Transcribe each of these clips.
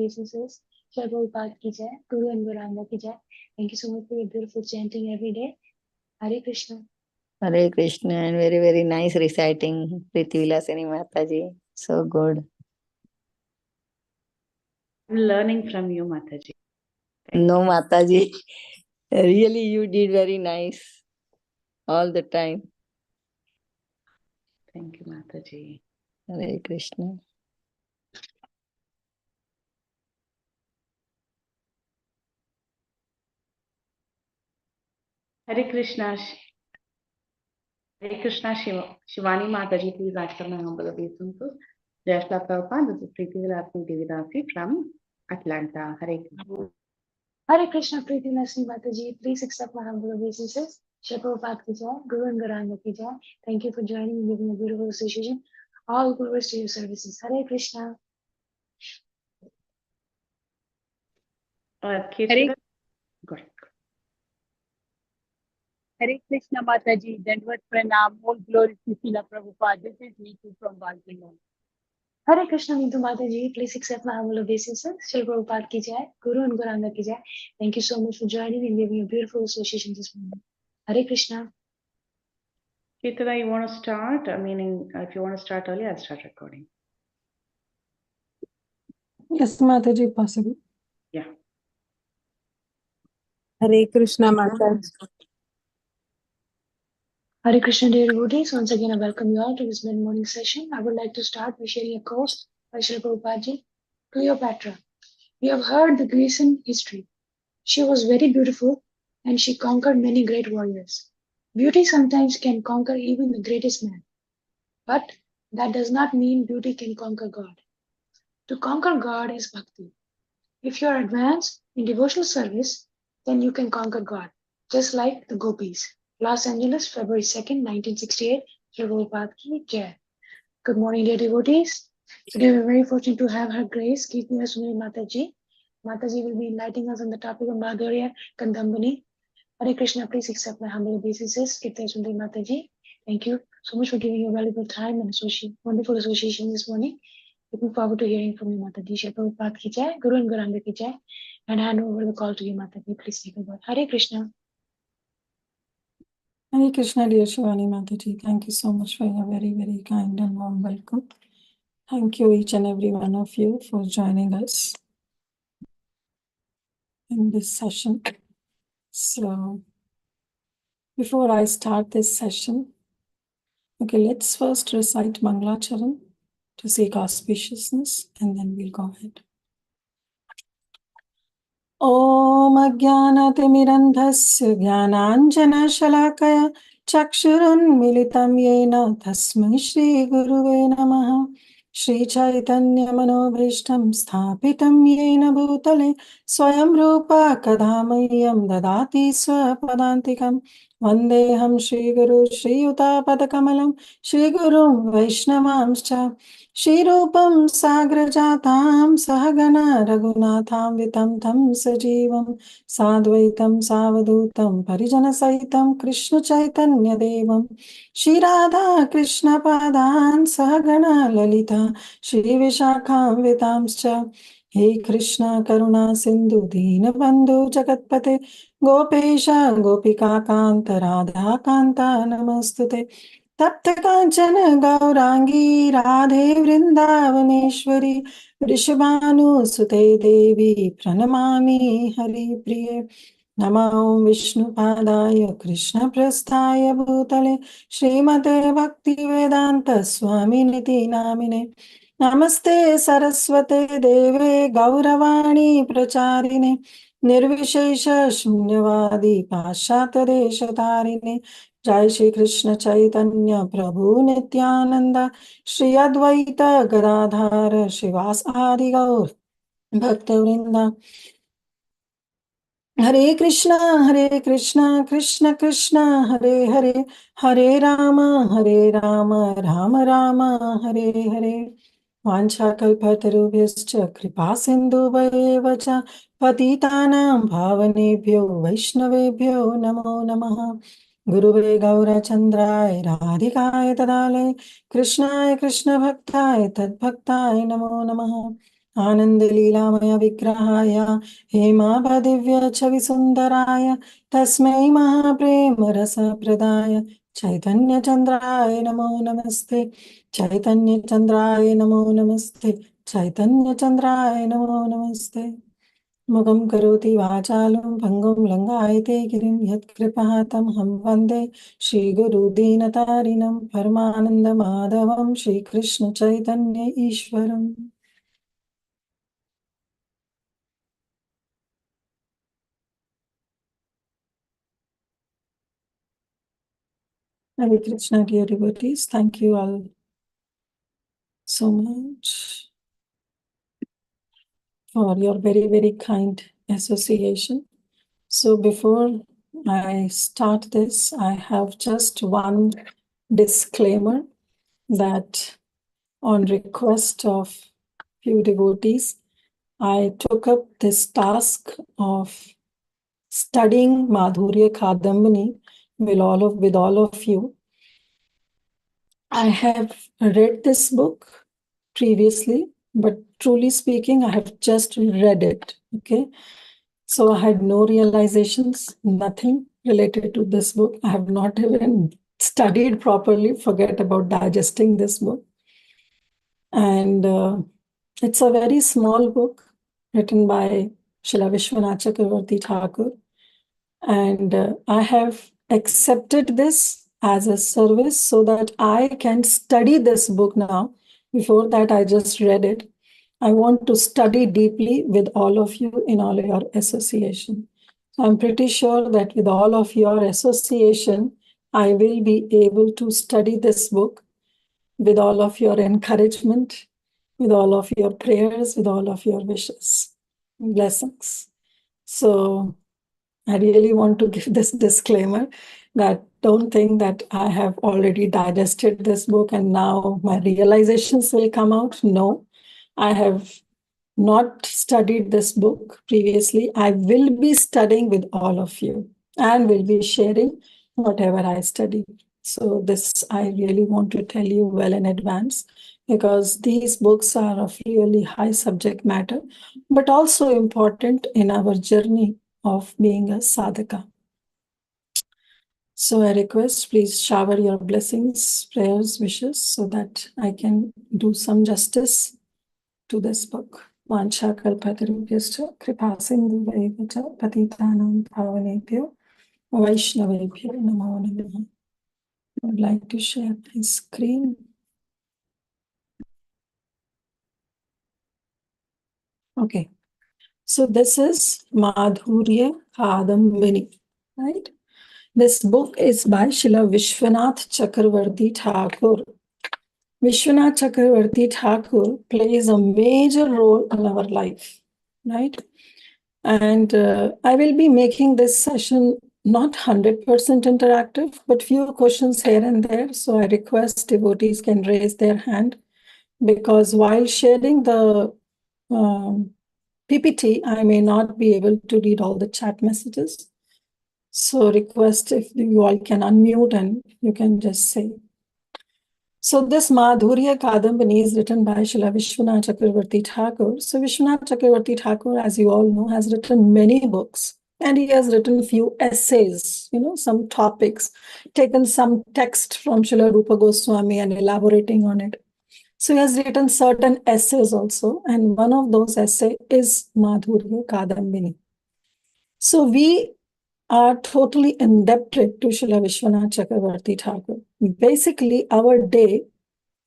basis is Srila Prabhupada ki jai, Guru and Guranga ki jai. Thank you so much for your beautiful chanting every day. Hare Krishna. Hare Krishna, and very, very nice reciting, Priti Vilasini Mataji. So good. I'm learning from you, Mataji. No, Mataji. Really, you did very nice all the time. Thank you, Mataji. Hare Krishna. Hare Krishna. Hare Krishna, Shivani Mataji, please accept my humble obeisances. Jai Srila Prabhupada, this is Kirtida Sundari Dasi from Atlanta. Hare Krishna. Hare Krishna, Priti Lasni Mataji. Please accept my humble obeisances. Srila Prabhupada ki jai, Guru and Guranga ki jai. Thank you for joining and giving a beautiful association. All gurus to your services. Hare Krishna. Kirtida, go ahead. Hare Krishna Mataji, Dandvat Pranam, all glory to Srila Prabhupada. This is Neetu from Baltimore. Hare Krishna, Neetu Mataji. Please accept my humble obeisances. Srila Prabhupada ki jai, Guru and Guranga ki jai. Thank you so much for joining and giving a beautiful association this morning. Hare Krishna. Kirtida, you want to start? Meaning, if you want to start early, I'll start recording. Yes, Mataji, possible. Yeah. Hare Krishna Mataji. Hare Krishna, dear devotees. Once again, I welcome you all to this mid-morning session. I would like to start by sharing a quote by Srila Prabhupada. Cleopatra. We have heard the Grecian history. She was very beautiful and she conquered many great warriors. Beauty sometimes can conquer even the greatest man. But that does not mean beauty can conquer God. To conquer God is bhakti. If you are advanced in devotional service, then you can conquer God, just like the gopis. Los Angeles, February 2nd, 1968, Srila Prabhupada ki jai. Good morning, dear devotees. Today we're very fortunate to have Her Grace, Kirtida Sundari Mataji. Mataji will be enlightening us on the topic of Madhurya Kadambini. Hare Krishna, please accept my humble obeisances. Kirtida Sundari Mataji. Thank you so much for giving your valuable time and wonderful association this morning. Looking forward to hearing from you, Mataji. Srila Prabhupada ki jai, Guru and Guranga ki jai. And hand over the call to you, Mataji. Please take over. Hare Krishna. Hare Krishna, dear Shivani Mataji. Thank you so much for your very, very kind and warm welcome. Thank you, each and every one of you, for joining us in this session. So, before I start this session, okay, let's first recite Mangalacharan to seek auspiciousness, and then we'll go ahead. Om Ajnanatimirandhasya Jnananjana Chakshurunmilitam Yena Tasmai Shri Guruve Namaha. Shri Chaitanya Manobhishtam Sthapitam Yena Bhutale Swayam Rupa Kadhamayam Dadati Swapadantikam Vandeham Shri Guru Shri Yuta Padakamalam Shri Guru Vaishnavamscha Shri Rupam Sagrajatam Sahagana Raghunatham Vitam Tam Sajivam Sadvaitam Savadutam Parijana Saitam Krishna Chaitanya Devam Shri Radha Krishna Padan Sahagana Lalita Shri Vishakham Vitamscha He Krishna Karuna Sindhu Dina Bandhu Jagatpate Gopesha Gopika Kanta Radha Kanta Namastute Tapta Kanchana Gaurangi Radhe Vrindavaneshwari Vrishabhanu Sute Devi Pranamami Hari Priye Namo Vishnu Padaya Krishna Prasthaya Bhutale Srimate Bhakti Vedanta Swami Niti Namine Namaste Saraswate Deve Gauravani Pracharine Nirvishesha Shunyavadi Pashyata Deshatarine Jai Shri Krishna Chaitanya Prabhu Nityananda Shri Advaita Gadadhara Shivas Adi Gaur Bhakta Vrinda Hare Krishna, Krishna Krishna, Hare Hare, Hare Rama, Rama Rama, Hare Hare. Vanchakalpatarubhyascha kripa sindhubhayeva patitanam bhavanebhyo vaishnavebhyo namo namaha. Guruve Gaurachandraya Radhikaya Tadale Krishnaya Krishna Bhaktāya Tadbhaktāya Namo Namaha. आनन्दलीलामय विग्रहाय हेमाभदिव्य छविसुन्दराय तस्मै महाप्रेमरसप्रदाय चैतन्यचन्द्राय नमो नमस्ते चैतन्यचन्द्राय नमो नमस्ते चैतन्यचन्द्राय नमो नमस्ते मुखं करोति वाचालं भङ्गुं लङ्घयते गिरिं यत्कृपातमहं वन्दे श्रीगुरुदीनतारिणं परमानन्दमाधवं Sri Krishna Chaitanya ईश्वरम् Hare Krishna, dear devotees. Thank you all so much for your very, very kind association. So before I start this, I have just one disclaimer that on request of few devotees, I took up this task of studying Madhurya Kadambini with all of you. I have read this book previously, but truly speaking, I have just read it, okay? So I had no realizations, nothing related to this book. I have not even studied properly, forget about digesting this book. And it's a very small book written by Srila Vishvanath Thakur. And I have accepted this as a service so that I can study this book now. Before that, I just read it. I want to study deeply with all of you in all your association. So I'm pretty sure that with all of your association, I will be able to study this book with all of your encouragement, with all of your prayers, with all of your wishes, blessings. So I really want to give this disclaimer that don't think that I have already digested this book and now my realizations will come out. No, I have not studied this book previously. I will be studying with all of you and will be sharing whatever I study. So this I really want to tell you well in advance because these books are of really high subject matter, but also important in our journey of being a sadhaka. So I request, please shower your blessings, prayers, wishes, so that I can do some justice to this book. Vancha kalpatarubhyascha kripa sindhuvaiva cha patitanam pavanebhyo vaishnavebhyo namo namaha. I would like to share my screen. Okay. So this is Madhurya Kadambini, right? This book is by Srila Vishwanath Chakravarti Thakur. Vishwanath Chakravarti Thakur plays a major role in our life, right? And I will be making this session not 100% interactive, but few questions here and there. So I request devotees can raise their hand because while sharing the PPT, I may not be able to read all the chat messages. So request if you all can unmute and you can just say. So this Madhurya Kadambini is written by Srila Vishwanath Chakravarti Thakur. So Vishwanath Chakravarti Thakur, as you all know, has written many books and he has written few essays, some topics, taken some text from Srila Rupa Goswami and elaborating on it. So he has written certain essays also, and one of those essays is Madhurya Kadambini. So we are totally indebted to Srila Vishwanath Chakravarti Thakur. Basically, our day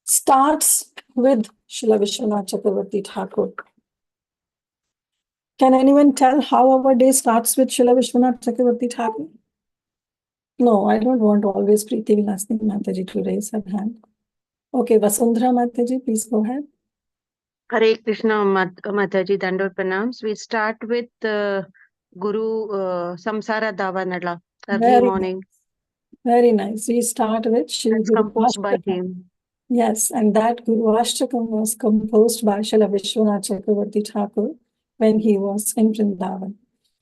starts with Srila Vishwanath Chakravarti Thakur. Can anyone tell how our day starts with Srila Vishwanath Chakravarti Thakur? No, I don't want always Preeti Vilasni Mataji to raise her hand. Okay, Vasundhara Mataji, please go ahead. Hare Krishna Mataji, Dandot Pranams. We start with Guru Samsara Davanala early morning. Very nice. We start with Shri It's Guru composed by Ashtakam. him. Yes, and that Guru Ashtakam was composed by Srila Vishwanath Chakravarti Thakur when he was in Vrindavan.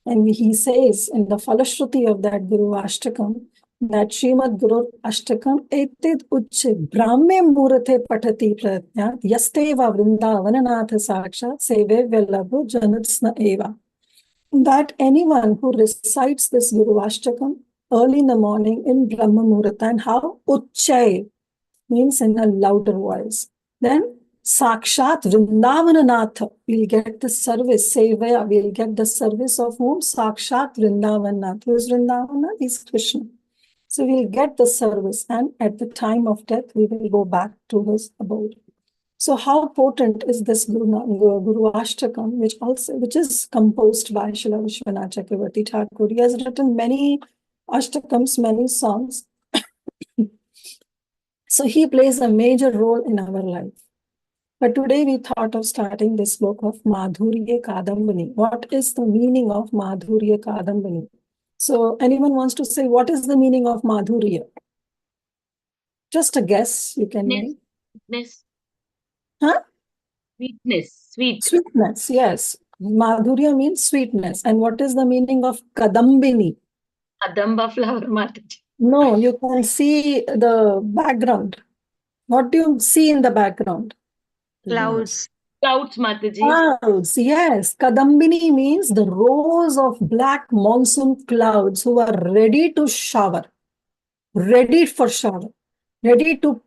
And he says in the Falashruti of that Guru Ashtakam that Srimad Guru Ashtakam etid ucche brahme murate patati pratnyat yasteva vrindavananath sakshat seve velabu janatsna eva. That anyone who recites this Guru Ashtakam early in the morning in Brahma Murata, and how Uchchai means in a louder voice, then Sakshat Vrindavananath will get the service, Sevaya will get the service of whom? Sakshat Vrindavananath. Who is Vrindavanath? Is Krishna. So we'll get the service, and at the time of death, we will go back to his abode. So how potent is this Guru Ashtakam, which is composed by Srila Vishvanath Chakravarti Thakur. He has written many Ashtakams, many songs. So he plays a major role in our life. But today we thought of starting this book of Madhurya Kadambini. What is the meaning of Madhurya Kadambini? So anyone wants to say, what is the meaning of Madhurya? Just a guess you can make. Sweetness. Huh? Sweetness. Sweet. Sweetness, yes. Madhurya means sweetness. And what is the meaning of Kadambini? Kadamba flower, Mataji. No, you can see the background. What do you see in the background? Clouds. Clouds, Mataji. Clouds, yes. Kadambini means the rows of black monsoon clouds who are ready to shower, ready for shower, ready to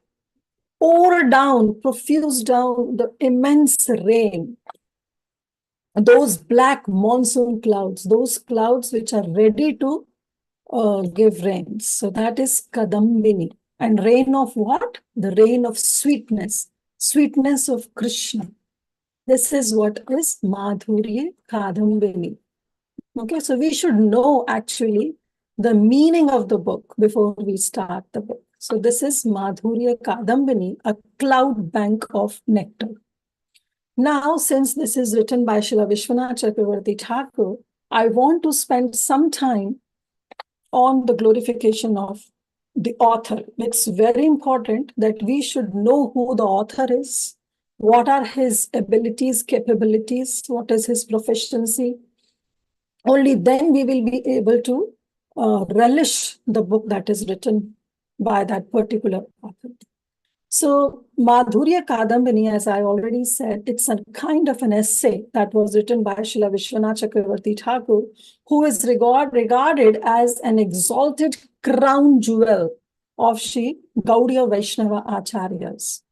pour down, profuse down the immense rain. Those black monsoon clouds, those clouds which are ready to give rains. So that is Kadambini. And rain of what? The rain of sweetness, sweetness of Krishna. This is what is Madhurya Kadambini. Okay, so we should know actually the meaning of the book before we start the book. So this is Madhurya Kadambini, a cloud bank of nectar. Now, since this is written by Srila Vishvanath Chakravarti Thakur, I want to spend some time on the glorification of the author. It's very important that we should know who the author is, what are his abilities, capabilities, what is his proficiency. Only then we will be able to relish the book that is written by that particular author. So Madhurya Kadambini, as I already said, it's a kind of an essay that was written by Srila Vishvanath Chakravarti Thakur, who is regarded as an exalted crown jewel of Sri Gaudia Vaishnava Acharyas.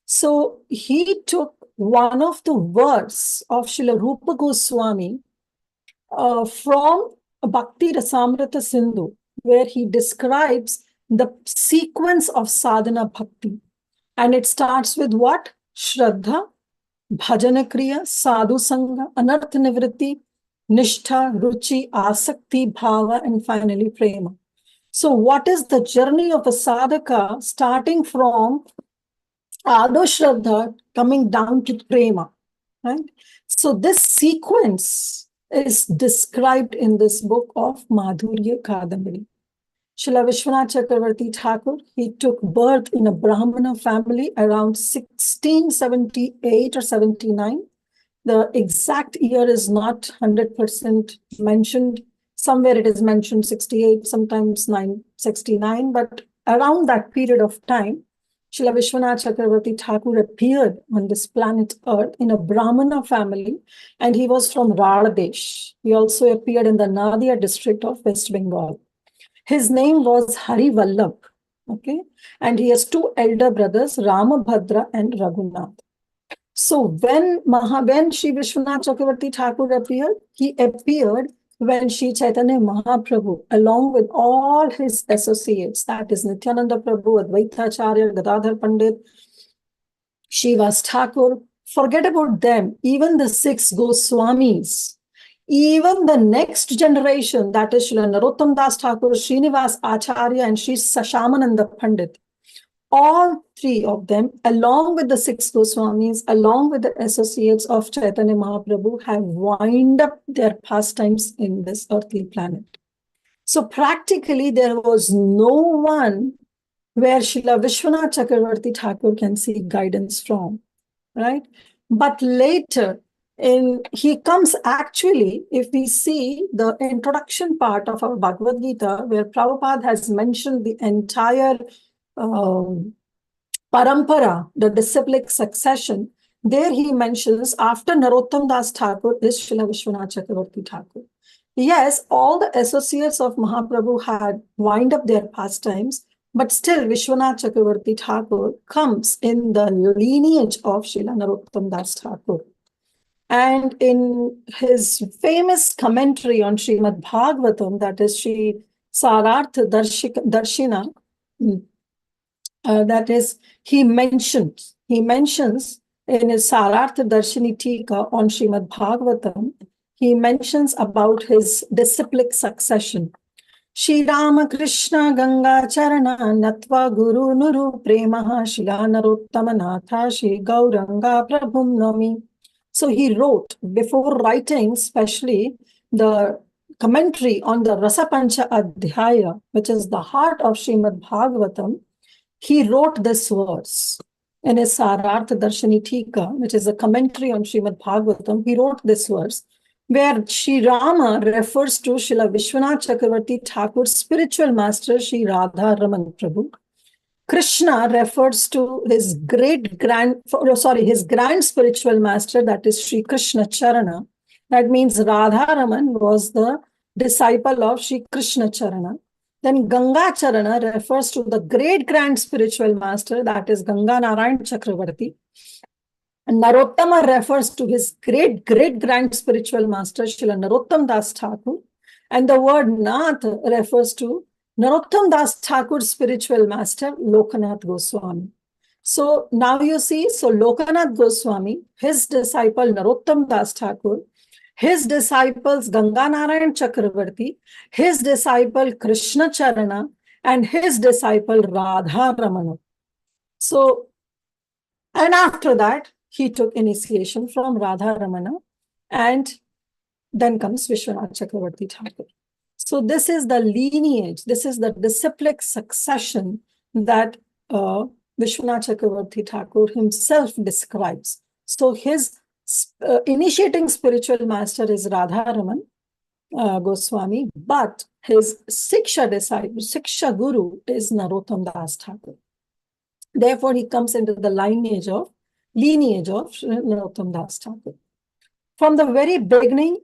So he took one of the verse of Srila Rupa Goswami from Bhakti Rasamrita Sindhu, where he describes the sequence of sadhana bhakti. And it starts with what? Shraddha, Bhajana Kriya, Sadhu Sangha, Anartha Nivritti, Nishtha, Ruchi, Asakti, Bhava, and finally Prema. So what is the journey of a sadhaka starting from Ado Shraddha coming down to Prema? Right? So this sequence is described in this book of Madhurya Kadambini. Srila Vishvanath Chakravarti Thakur, he took birth in a Brahmana family around 1678 or 79. The exact year is not 100% mentioned. Somewhere it is mentioned 68, sometimes 969, but around that period of time, Srila Vishvanath Chakravarti Thakur appeared on this planet Earth in a Brahmana family, and he was from Raladesh. He also appeared in the Nadia district of West Bengal. His name was Hari Vallabh, okay? And he has two elder brothers, Ramabhadra and Raghunath. So when Sri Vishwanath Chakravarti Thakur appeared, he appeared when Sri Chaitanya Mahaprabhu, along with all his associates, that is Nityananda Prabhu, Advaitacharya, Gadadhar Pandit, Srivas Thakur, forget about them, even the 6 Goswamis, even the next generation, that is Srila Narottam Das Thakur, Srinivas Acharya, and Sri Sashamananda Pandit, all 3 of them, along with the 6 Goswamis, along with the associates of Chaitanya Mahaprabhu, have wind up their pastimes in this earthly planet. So practically, there was no one where Srila Vishvanath Chakravarti Thakur can seek guidance from, right? But later, he comes actually, if we see the introduction part of our Bhagavad Gita, where Prabhupada has mentioned the entire parampara, the disciplic succession, there he mentions after Narottam Das Thakur is Srila Vishwanath Chakravarti Thakur. Yes, all the associates of Mahaprabhu had wind up their pastimes, but still Vishwanath Chakravarti Thakur comes in the lineage of Srila Narottam Das Thakur. And in his famous commentary on Srimad Bhagavatam, that is Sri Sarartha Darshina, that is, he mentions in his Sarartha Darshini Tika on Srimad Bhagavatam, he mentions about his disciplic succession. Shri Rama Krishna Ganga Charana Natva Guru Nuru Premaha Shila Narottama Natha Shri Gauranga Prabhum Nami. So he wrote, before writing especially the commentary on the Rasa Pancha Adhyaya, which is the heart of Srimad Bhagavatam, he wrote this verse in his Sarartha Darshini Tika, which is a commentary on Srimad Bhagavatam. He wrote this verse where Sri Rama refers to Srila Vishwanath Chakravarti Thakur's spiritual master, Sri Radha Raman Prabhu. Krishna refers to his grand spiritual master, that is Sri Krishna Charana. That means Radha Raman was the disciple of Sri Krishna Charana. Then Ganga Charana refers to the grand spiritual master, that is Ganga Narayan Chakravarti. And Narottama refers to his grand spiritual master, Srila Narottam Das Thakur. And the word Nath refers to Narottam Das Thakur's spiritual master, Lokanath Goswami. So now you see, so Lokanath Goswami, his disciple Narottam Das Thakur, his disciples Ganga Narayan Chakravarti, his disciple Krishna Charana, and his disciple Radha Ramana. So, and after that, he took initiation from Radha Ramana, and then comes Vishwanath Chakravarti Thakur. So this is the lineage, this is the disciplic succession that Vishwanath Chakravarti Thakur himself describes. So his initiating spiritual master is Radha Raman Goswami, but his Siksha disciple, Siksha Guru is Narottam Das Thakur. Therefore, he comes into the lineage of Narottam Das Thakur. From the very beginning,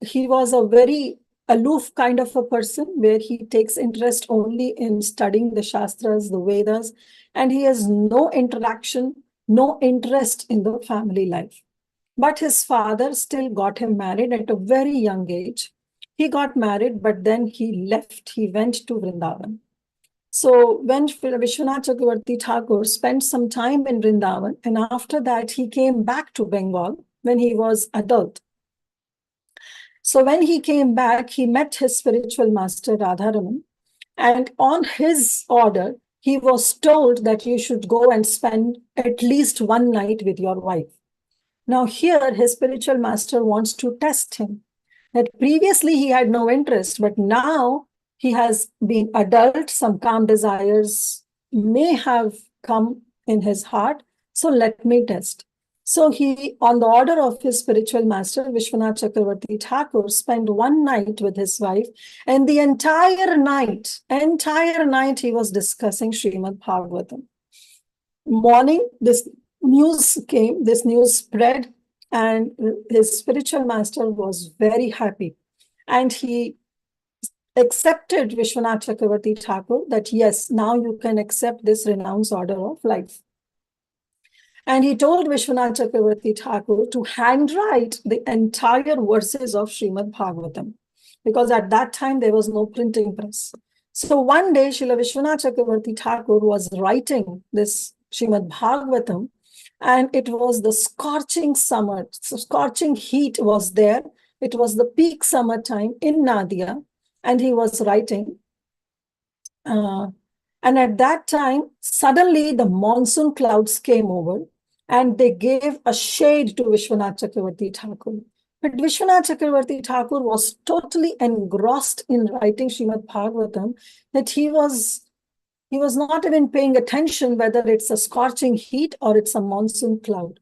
he was a very aloof kind of a person where he takes interest only in studying the Shastras, the Vedas, and he has no interaction, no interest in the family life. But his father still got him married at a very young age. He got married, but then he left. He went to Vrindavan. So when Vishwanath Chakravarti Thakur spent some time in Vrindavan, and after that he came back to Bengal when he was adult. So when he came back, he met his spiritual master, Radharaman, and on his order, he was told that you should go and spend at least one night with your wife. Now here, his spiritual master wants to test him. That previously he had no interest, but now he has been adult, some calm desires may have come in his heart, so let me test. So he, on the order of his spiritual master, Vishwanath Chakravarti Thakur, spent one night with his wife, and the entire night he was discussing Srimad Bhagavatam. Morning, this news came, this news spread, and his spiritual master was very happy. And he accepted Vishwanath Chakravarti Thakur that yes, now you can accept this renounce order of life. And he told Vishwanath Chakravarti Thakur to handwrite the entire verses of Srimad Bhagavatam, because at that time there was no printing press. So one day, Srila Vishwanath Chakravarti Thakur was writing this Srimad Bhagavatam, and it was the scorching summer, so scorching heat was there. It was the peak summer time in Nadia, and he was writing. And at that time, suddenly the monsoon clouds came over, and they gave a shade to Vishwanath Chakravarti Thakur. But Vishwanath Chakravarti Thakur was totally engrossed in writing Srimad Bhagavatam that he was not even paying attention whether it's a scorching heat or it's a monsoon cloud.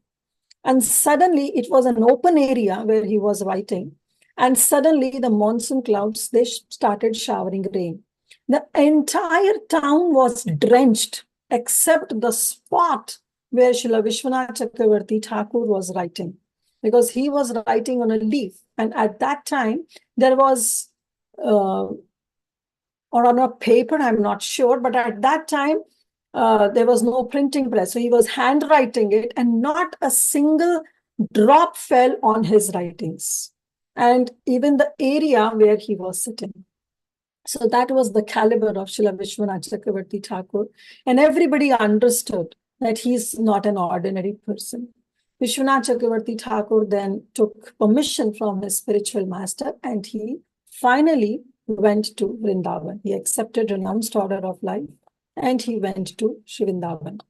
And suddenly it was an open area where he was writing. And suddenly the monsoon clouds, they started showering rain. The entire town was drenched except the spot where Srila Vishvanath Chakravarti Thakur was writing, because he was writing on a leaf. And at that time, there was, or on a paper, I'm not sure, but at that time, there was no printing press. So he was handwriting it, and not a single drop fell on his writings, and even the area where he was sitting. So that was the caliber of Srila Vishvanath Chakravarti Thakur. And everybody understood that he's not an ordinary person. Vishwanath Chakravarti Thakur then took permission from his spiritual master, and he finally went to Vrindavan. He accepted renounced order of life, and he went to Vrindavan.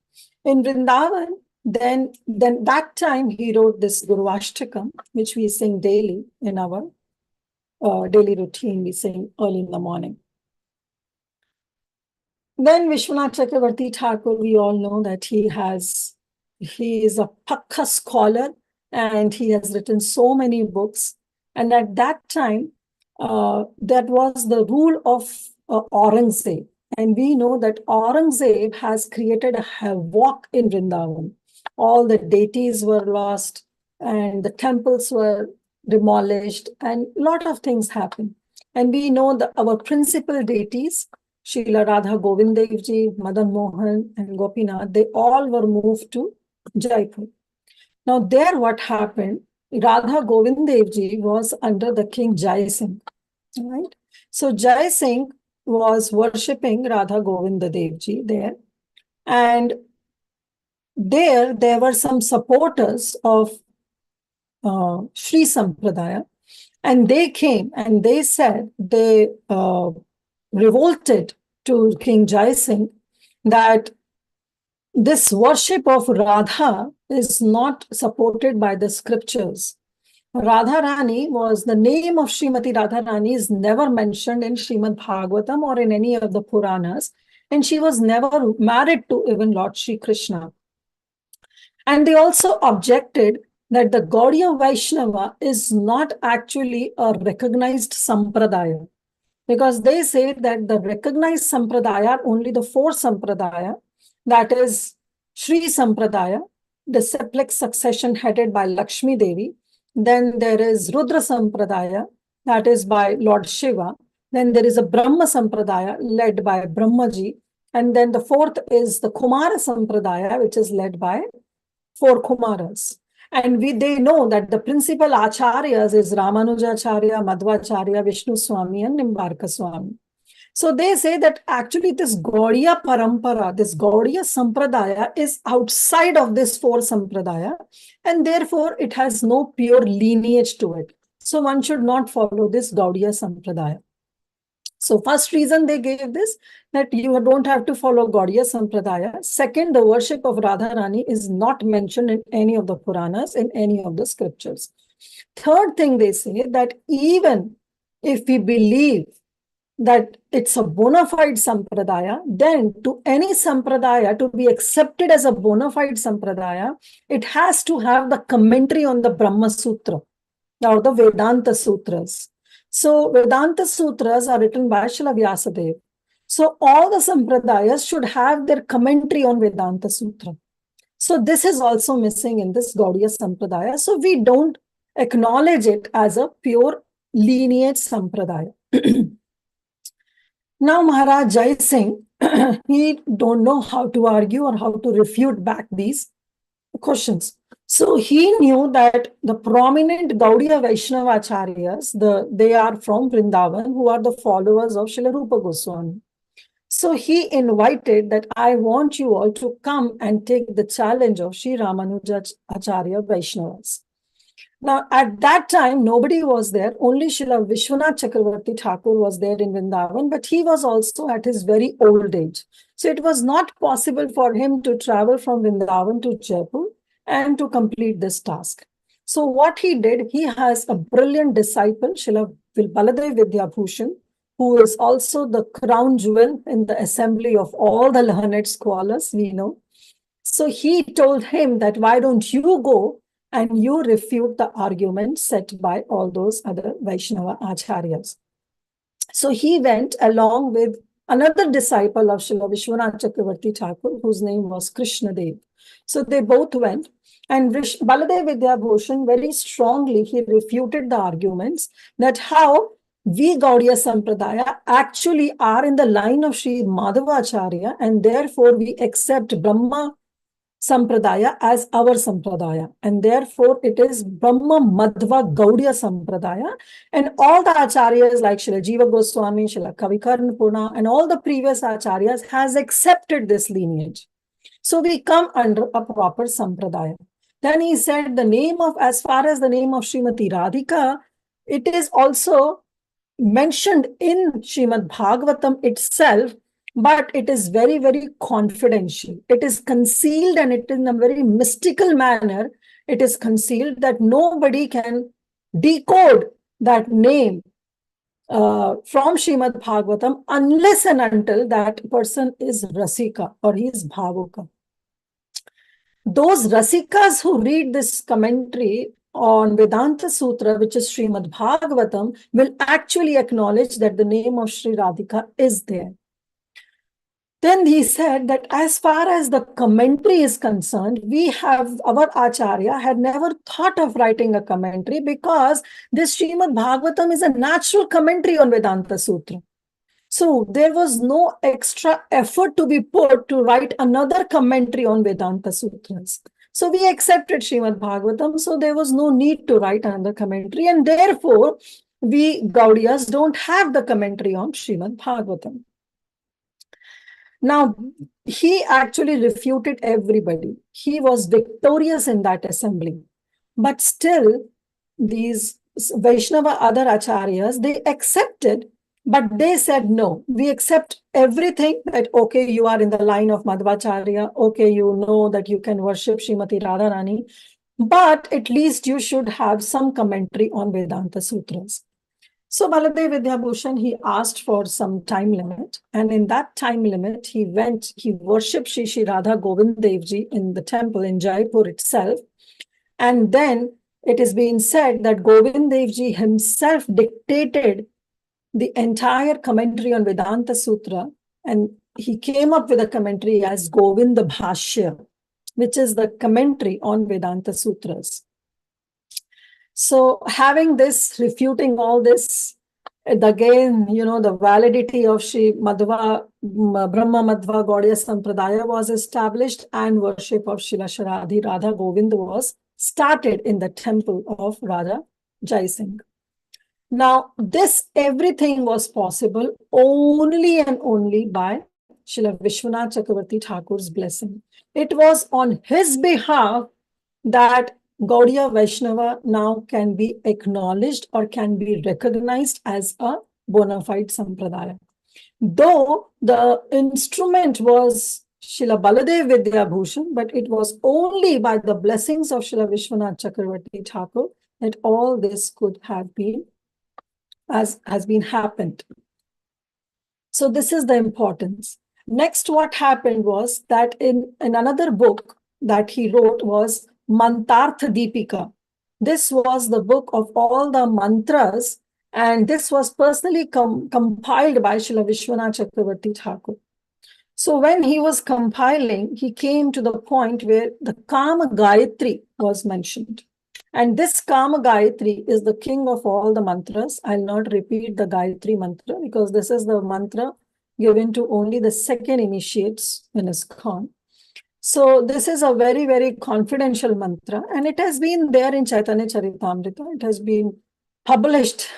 In Vrindavan, then that time he wrote this Guru Ashtakam, which we sing daily in our daily routine. We sing early in the morning. Then Vishwanath Chakravarti Thakur, we all know that he is a Pakka scholar, and he has written so many books. And at that time, that was the rule of Aurangzeb. And we know that Aurangzeb has created a havoc in Vrindavan. All the deities were lost, and the temples were demolished, and a lot of things happened. And we know that our principal deities, Srila Radha Govind Dev Ji, Madan Mohan, and Gopinath, they all were moved to Jaipur. Now there what happened, Radha Govind Dev Ji was under the king Jai Singh, right? So Jai Singh was worshipping Radha Govinda Dev Ji there. And there were some supporters of Sri Sampradaya, and they came and they said, they revolted to King Jai Singh that this worship of Radha is not supported by the scriptures. Radha Rani was the name of Srimati Radha Rani is never mentioned in Srimad Bhagavatam or in any of the Puranas, and she was never married to even Lord Shri Krishna. And they also objected that the Gaudia Vaishnava is not actually a recognized sampradaya, because they say that the recognized sampradaya are only the 4 sampradaya, that is Sri Sampradaya, Disciplic Succession headed by Lakshmi Devi. Then there is Rudra Sampradaya, that is by Lord Shiva. Then there is a Brahma Sampradaya led by Brahmaji. And then the 4th is the Kumara Sampradaya, which is led by 4 Kumaras. And they know that the principal acharyas is Ramanujacharya, Madhvacharya, Vishnu Swami, and Nimbarka Swami. So they say that actually this Gaudiya Parampara, this Gaudiya Sampradaya is outside of this 4 Sampradaya, and therefore it has no pure lineage to it. So one should not follow this Gaudiya Sampradaya. So first reason they gave this, that you don't have to follow Gaudiya Sampradaya. Second, the worship of Radha Rani is not mentioned in any of the Puranas, in any of the scriptures. Third thing they say, that even if we believe that it's a bona fide sampradaya, then to any sampradaya to be accepted as a bona fide sampradaya, it has to have the commentary on the Brahma Sutra or the Vedanta Sutras. So Vedanta Sutras are written by Srila Vyasadeva. So all the sampradayas should have their commentary on Vedanta Sutra. So this is also missing in this Gaudiya Sampradaya. So we don't acknowledge it as a pure lineage sampradaya. Now Maharaj J Singh, he don't know how to argue or how to refute back these questions. So he knew that the prominent Gaudiya Vaishnava acharyas, they are from Vrindavan, who are the followers of Srila Rupa Goswami. So he invited that I want you all to come and take the challenge of Sri Ramanuja Acharya Vaishnavas. Now, at that time, nobody was there. Only Srila Vishwanath Chakravarti Thakur was there in Vrindavan, but he was also at his very old age. So it was not possible for him to travel from Vrindavan to Jaipur and to complete this task. So what he did, he has a brilliant disciple, Srila Baladev Vidya Bhushan, who is also the crown jewel in the assembly of all the learned scholars we know. So he told him that, why don't you go and you refute the arguments set by all those other Vaishnava acharyas. So he went along with another disciple of Srila Vishwanath Chakravarti Thakur, whose name was Krishna Dev. So they both went, and Baladev Vidya Bhushan very strongly, he refuted the arguments that how we Gaudiya Sampradaya actually are in the line of Sri Madhavacharya, and therefore we accept Brahma Sampradaya as our Sampradaya, and therefore it is Brahma Madhva Gaudiya Sampradaya, and all the acharyas like Srila Jiva Goswami, Srila Kavikarna Purna, and all the previous acharyas has accepted this lineage. So we come under a proper Sampradaya. Then he said the name of, as far as the name of Srimati Radhika, it is also mentioned in Srimad Bhagavatam itself, but it is very, very confidential. It is concealed, and it is in a very mystical manner. It is concealed that nobody can decode that name from Srimad Bhagavatam unless and until that person is Rasika or he is Bhavuka. Those Rasikas who read this commentary on Vedanta Sutra, which is Srimad Bhagavatam, will actually acknowledge that the name of Sri Radhika is there. Then he said that as far as the commentary is concerned, our Acharya had never thought of writing a commentary because this Srimad Bhagavatam is a natural commentary on Vedanta Sutra. So there was no extra effort to be put to write another commentary on Vedanta Sutras. So we accepted Srimad Bhagavatam, so there was no need to write another commentary, and therefore we Gaudiyas don't have the commentary on Srimad Bhagavatam. Now, he actually refuted everybody. He was victorious in that assembly. But still, these Vaishnava other acharyas, they accepted, but they said, no, we accept everything that, okay, you are in the line of Madhvacharya, okay, you know that you can worship Srimati Radharani, but at least you should have some commentary on Vedanta Sutras. So Baladev Vidya Bhushan, he asked for some time limit, and in that time limit, he worshipped Shri Radha Govind Dev Ji in the temple in Jaipur itself. And then it is being said that Govind Dev Ji himself dictated the entire commentary on Vedanta Sutra, and he came up with a commentary as Govinda Bhashya, which is the commentary on Vedanta Sutras. So having this, refuting all this, again, the validity of Sri Madhva, Brahma Madhva Gaudiya Sampradaya was established, and worship of Srila Sharadhi Radha Govinda was started in the temple of Raja Jai Singh. Now, everything was possible only and only by Srila Vishwanath Chakravarti Thakur's blessing. It was on his behalf that Gaudiya Vaishnava now can be acknowledged or can be recognized as a bona fide sampradaya. Though the instrument was Srila Baladev Vidya Bhushan, but it was only by the blessings of Srila Vishwanath Chakravarti Thakur that all this could have been, has been happened. So this is the importance. Next, what happened was that in another book that he wrote was Mantartha Deepika. This was the book of all the mantras, and this was personally compiled by Srila Vishwanath Chakravarti Thakur. So when he was compiling, he came to the point where the Kama Gayatri was mentioned. And this Kama Gayatri is the king of all the mantras. I'll not repeat the Gayatri mantra because this is the mantra given to only the second initiates in ISKCON. So this is a very, very confidential mantra, and it has been there in Chaitanya Charitamrita. It has been published,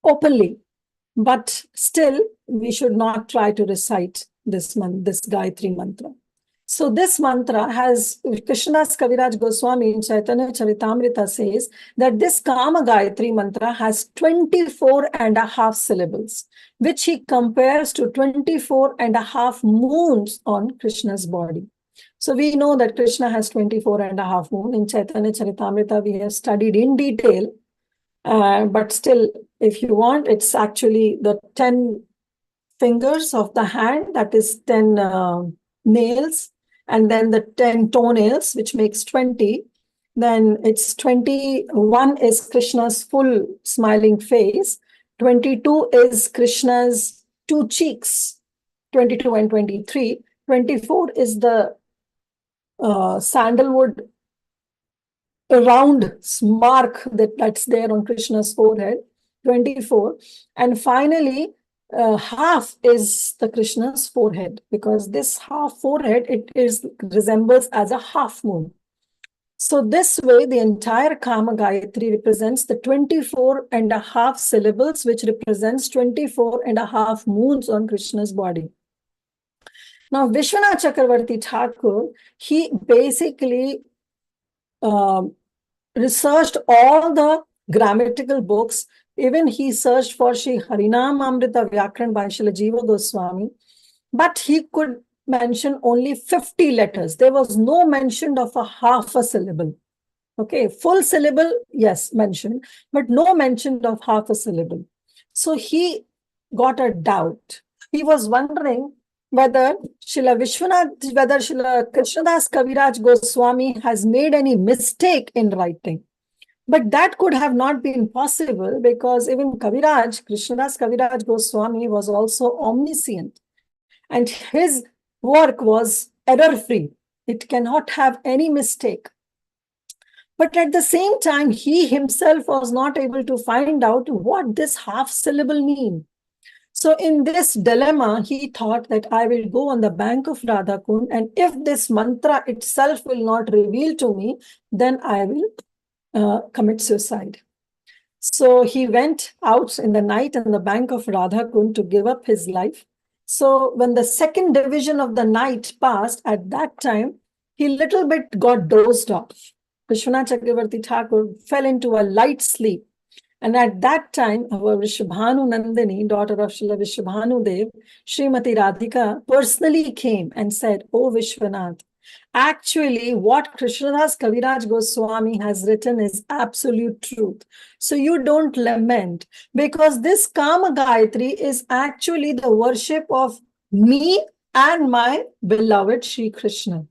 openly, but still we should not try to recite this Gayatri mantra. So this mantra has, Krishnadas Kaviraj Goswami in Chaitanya Charitamrita says that this Kama Gayatri mantra has 24.5 syllables, which he compares to 24.5 moons on Krishna's body. So we know that Krishna has 24.5 moons. In Chaitanya Charitamrita, we have studied in detail, but still, if you want, it's actually the 10 fingers of the hand, that is 10 nails. and then the 10 toenails, which makes 20. Then it's 21 is Krishna's full smiling face. 22 is Krishna's 2 cheeks, 22 and 23. 24 is the sandalwood round mark that's there on Krishna's forehead, 24. And finally, half is the Krishna's forehead, because this half forehead, resembles as a half moon. So this way, the entire Kama Gayatri represents the 24 and a half syllables, which represents 24 and a half moons on Krishna's body. Now, Vishwanath Chakravarti Thakur, he basically researched all the grammatical books. Even he searched for Shri Harinam Amrita Vyakran by Srila Jiva Goswami, but he could mention only 50 letters. There was no mention of a half a syllable. Okay, full syllable, yes, mentioned, but no mention of half a syllable. So he got a doubt. He was wondering whether Srila Vishvanath, whether Srila Krishnadas Kaviraj Goswami has made any mistake in writing. But that could have not been possible, because even Kaviraj, Krishnadas Kaviraj Goswami, was also omniscient. And his work was error-free. It cannot have any mistake. But at the same time, he himself was not able to find out what this half syllable means. So in this dilemma, he thought that I will go on the bank of Radhakund, and if this mantra itself will not reveal to me, then I will commit suicide. So he went out in the night on the bank of Radhakund to give up his life. So when the second division of the night passed, at that time, he little bit got dozed off. Vishwanath Chakravarti Thakur fell into a light sleep. And at that time, our Vrishabhanu Nandini, daughter of Srila Vishvabhanu Dev, Srimati Radhika, personally came and said, "Oh Vishwanath, actually what Krishnadas Kaviraj Goswami has written is absolute truth. So you don't lament, because this Kama Gayatri is actually the worship of me and my beloved Sri Krishna.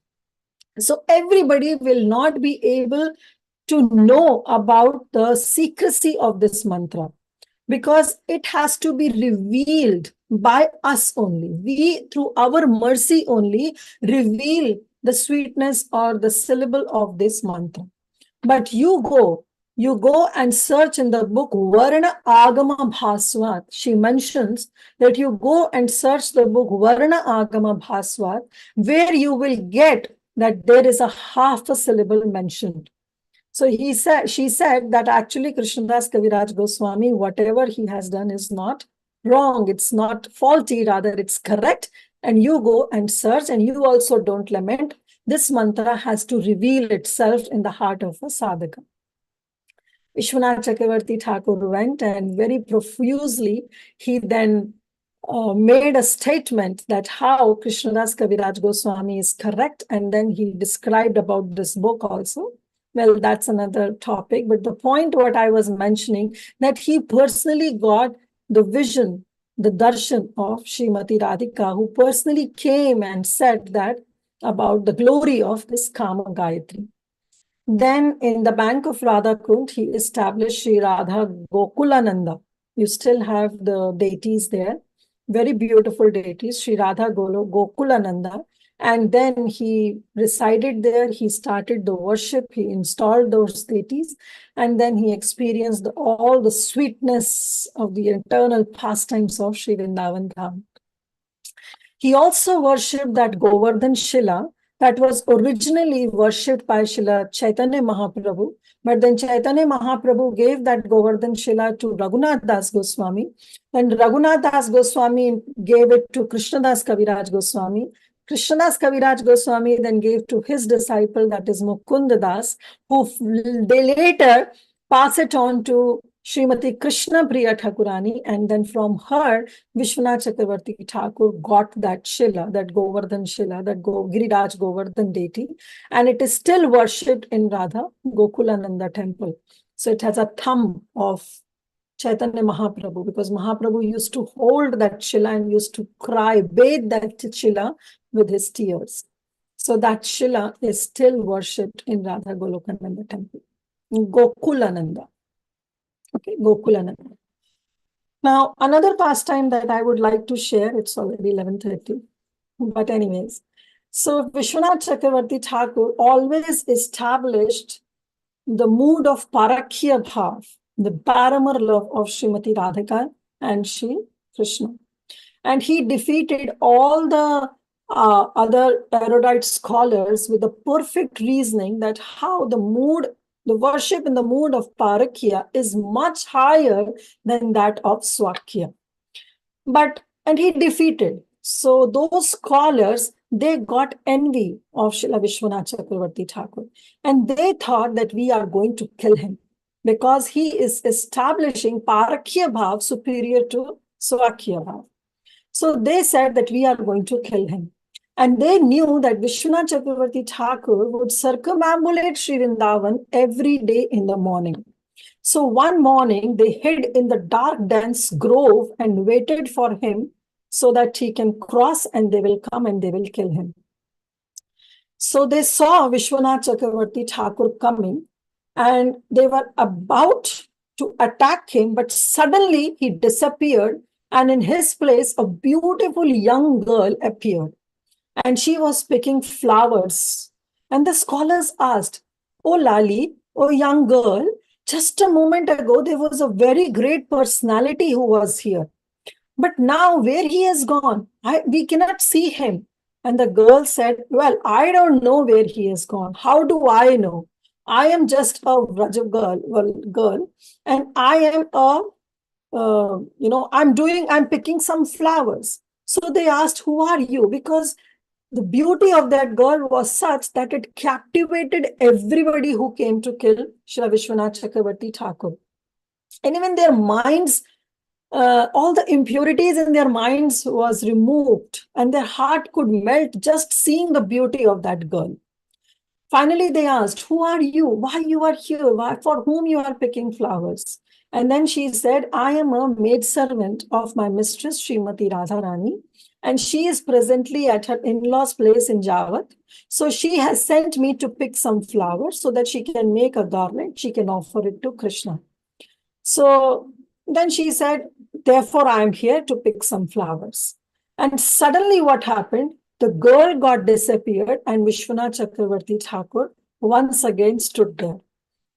So everybody will not be able to know about the secrecy of this mantra, because it has to be revealed by us only. We, through our mercy only, reveal the sweetness or the syllable of this mantra. But you go and search in the book Varna Agama Bhaswat. She mentions that you go and search the book Varna Agama Bhaswat, where you will get that there is a half a syllable mentioned. So she said that actually Krishnadas Kaviraj Goswami, whatever he has done is not wrong. It's not faulty, rather it's correct. And you go and search, and you also don't lament. This mantra has to reveal itself in the heart of a sadhaka. Vishwanath Chakravarti Thakur went, and very profusely he then made a statement that how Krishnadas Kaviraj Goswami is correct. And then he described about this book also. Well, that's another topic. But the point what I was mentioning, that he personally got the vision, the darshan of Srimati Radhika, who personally came and said that about the glory of this Kama Gayatri. Then in the bank of Radhakund, he established Sri Radha Gokulananda. You still have the deities there. Very beautiful deities, Sri Radha Gokulananda. And then he resided there, he started the worship, he installed those deities, and then he experienced all the sweetness of the eternal pastimes of Sri Vrindavan Dham. He also worshipped that Govardhan Shila that was originally worshipped by Srila Chaitanya Mahaprabhu, but then Chaitanya Mahaprabhu gave that Govardhan Shila to Raghunath Das Goswami, and Raghunath Das Goswami gave it to Krishnadas Kaviraj Goswami. Krishnadas Kaviraj Goswami then gave to his disciple, that is Mukunda Das, who they later pass it on to Srimati Krishna Priya Thakurani, and then from her, Vishwanath Chakravarti Thakur got that Shila, that Govardhan Shila, that Giriraj Govardhan deity, and it is still worshipped in Radha Gokulananda temple. So it has a thumb of Chaitanya Mahaprabhu, because Mahaprabhu used to hold that Shila and used to cry, bathe that Shila with his tears. So that Shila is still worshipped in Radha Golokananda temple. Gokulananda. Okay, Gokulananda. Now, another pastime that I would like to share, it's already 11:30, but anyways. So Vishwanath Chakravarti Thakur always established the mood of Parakya Bhav, the paramar love of Srimati Radhika and Shri Krishna. And he defeated all the other erudite scholars with the perfect reasoning that how the worship in the mood of Parakya is much higher than that of Swakya. And he defeated. So those scholars, they got envy of Srila Vishwanath Chakravarti Thakur. And they thought that we are going to kill him because he is establishing Parakya Bhav superior to Swakya Bhav. So they said that we are going to kill him. And they knew that Vishwanath Chakravarti Thakur would circumambulate Sri Vrindavan every day in the morning. So one morning, they hid in the dark, dense grove and waited for him so that he can cross and they will come and they will kill him. So they saw Vishwanath Chakravarti Thakur coming and they were about to attack him, but suddenly he disappeared and in his place, a beautiful young girl appeared and she was picking flowers. And the scholars asked, "Oh Lali, oh young girl, just a moment ago, there was a very great personality who was here. But now where he has gone, we cannot see him." And the girl said, "Well, I don't know where he has gone. How do I know? I am just a Raja girl, and I am I'm picking some flowers." So they asked, "Who are you?" Because the beauty of that girl was such that it captivated everybody who came to kill Srila Vishwanath Chakravarti Thakur. And even their minds, all the impurities in their minds was removed and their heart could melt just seeing the beauty of that girl. Finally, they asked, "Who are you? Why you are here? For whom you are picking flowers?" And then she said, "I am a maidservant of my mistress, Srimati Radharani, and she is presently at her in-laws' place in Jaapa. So she has sent me to pick some flowers so that she can make a garland. She can offer it to Krishna." So then she said, "Therefore, I am here to pick some flowers." And suddenly what happened? The girl got disappeared and Vishwanath Chakravarti Thakur once again stood there.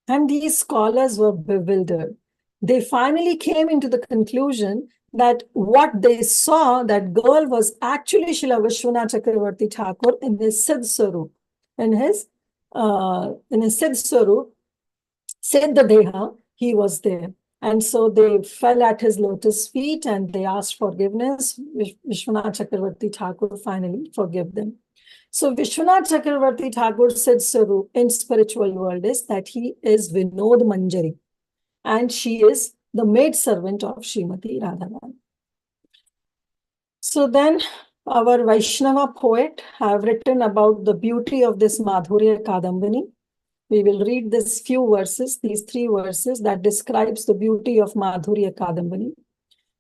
And these scholars were bewildered. They finally came into the conclusion that what they saw, that girl was actually Srila Vishwanath Chakravarti Thakur in his Siddh Swarup. In his Siddh Swarup, Siddha Deha, he was there. And so they fell at his lotus feet and they asked forgiveness. Vishwanath Chakravarti Thakur finally forgave them. So Vishwanath Chakravarti Thakur's Siddh Swarup in spiritual world is that he is Vinod Manjari. And she is the maidservant of Srimati Radharani. So then our Vaishnava poet have written about the beauty of this Madhurya Kadambini. We will read these few verses, these 3 verses that describes the beauty of Madhurya Kadambini.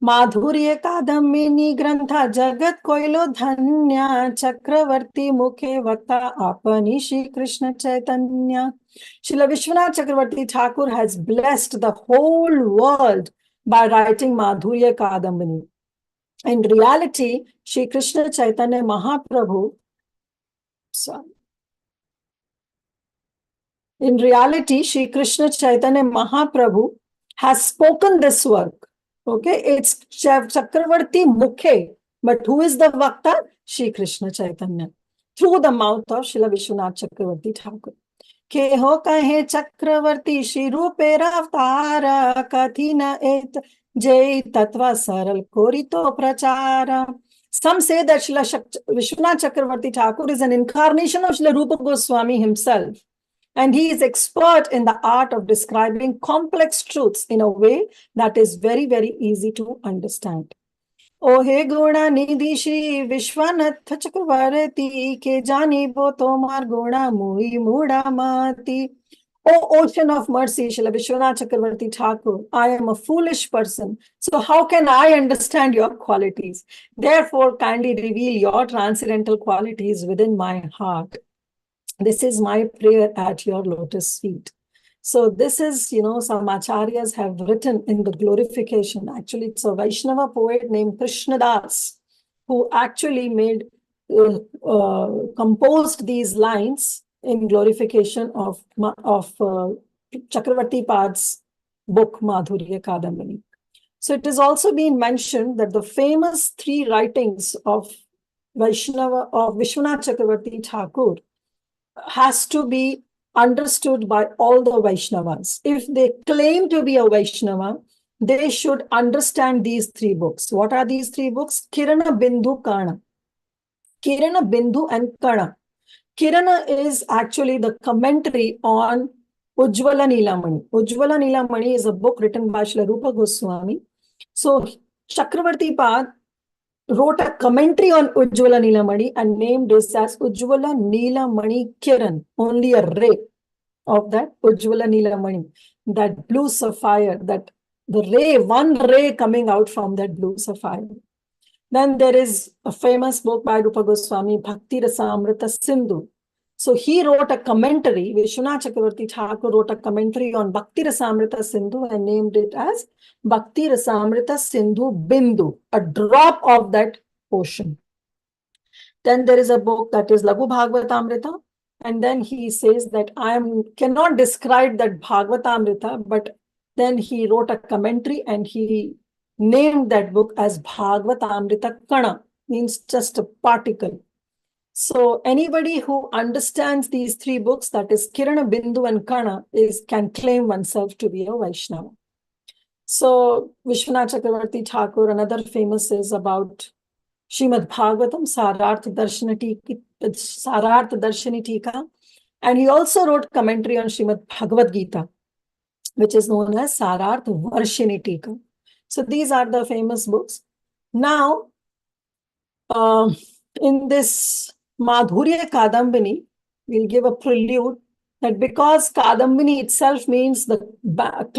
Madhurya Kadambini grantha jagat koilo dhanya chakravarti mukhe vakta apani Shri Krishna Chaitanya. Srila Vishwanath Chakravarti Thakur has blessed the whole world by writing Madhurya Kadambini. In reality, Shri Krishna Chaitanya Mahaprabhu, In reality, Shri Krishna Chaitanya Mahaprabhu has spoken this work. Okay, it's Chakravarti Mukhe, but who is the Vakta? Shri Krishna Chaitanya, through the mouth of Srila Vishwanath Chakravarti Thakur. Keho kahe Chakravarti Shri Rupera Avtara Kathina et Jai Tatva Saral Korito Prachara. Some say that Srila Vishwanath Chakravarti Thakur is an incarnation of Srila Rupa Goswami himself. And he is expert in the art of describing complex truths in a way that is very, very easy to understand. O he guna nidhi Shri Vishvanath Chakravarti ke jani bo tomar guna mui muda mati. O ocean of mercy, Srila Vishwanath Chakravarti Thakur, I am a foolish person. So how can I understand your qualities? Therefore, kindly reveal your transcendental qualities within my heart. This is my prayer at your lotus feet. So this is, some acharyas have written in the glorification. Actually, it's a Vaishnava poet named Krishna Das who actually composed these lines in glorification of Chakravarti Pad's book, Madhurya Kadambini. So it has also been mentioned that the famous 3 writings of Vishwanath Chakravarti Thakur has to be understood by all the Vaishnavas. If they claim to be a Vaishnava, they should understand these 3 books. What are these 3 books? Kirana, Bindu, Kana. Kirana, Bindu, and Kana. Kirana is actually the commentary on Ujjval Nila Mani. Ujjval Nila Mani is a book written by Srila Rupa Goswami. So Chakravarti Pad wrote a commentary on Ujjval Nila Mani and named this as Ujjval Nila Mani Kiran, only a ray of that Ujjval Nila Mani, that blue sapphire, that the ray, one ray coming out from that blue sapphire. Then there is a famous book by Rupa Goswami, Bhakti Rasamrita Sindhu. So he wrote a commentary, Vishwanath Chakravarti Thakur wrote a commentary on Bhakti Rasamrita Sindhu and named it as Bhakti Rasamrita Sindhu Bindu, a drop of that ocean. Then there is a book that is Laghu Bhagavatamrita. And then he says that I cannot describe that Bhagavatamrita, but then he wrote a commentary and he named that book as Bhagavatamrita Kana, means just a particle. So anybody who understands these 3 books, that is Kirana, Bindu, and Kana, can claim oneself to be a Vaishnava. So Vishwanath Chakravarti Thakur, another famous is about Srimad Bhagavatam, Sarartha Darshani Tika. And he also wrote commentary on Srimad Bhagavad Gita, which is known as Sarartha Varshini Tika. So these are the famous books. Now, in this Madhurya Kadambini, we'll give a prelude that because Kadambini itself means the bank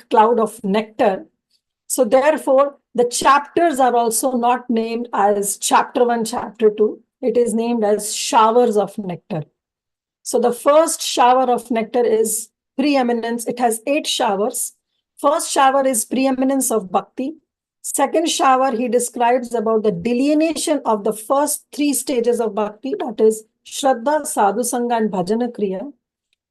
cloud of nectar. So therefore, the chapters are also not named as chapter 1, chapter 2. It is named as showers of nectar. So the first shower of nectar is preeminence. It has 8 showers. First shower is preeminence of bhakti. Second shower, he describes about the delineation of the first 3 stages of bhakti, that is Shraddha, Sadhu Sangha, and Bhajana Kriya.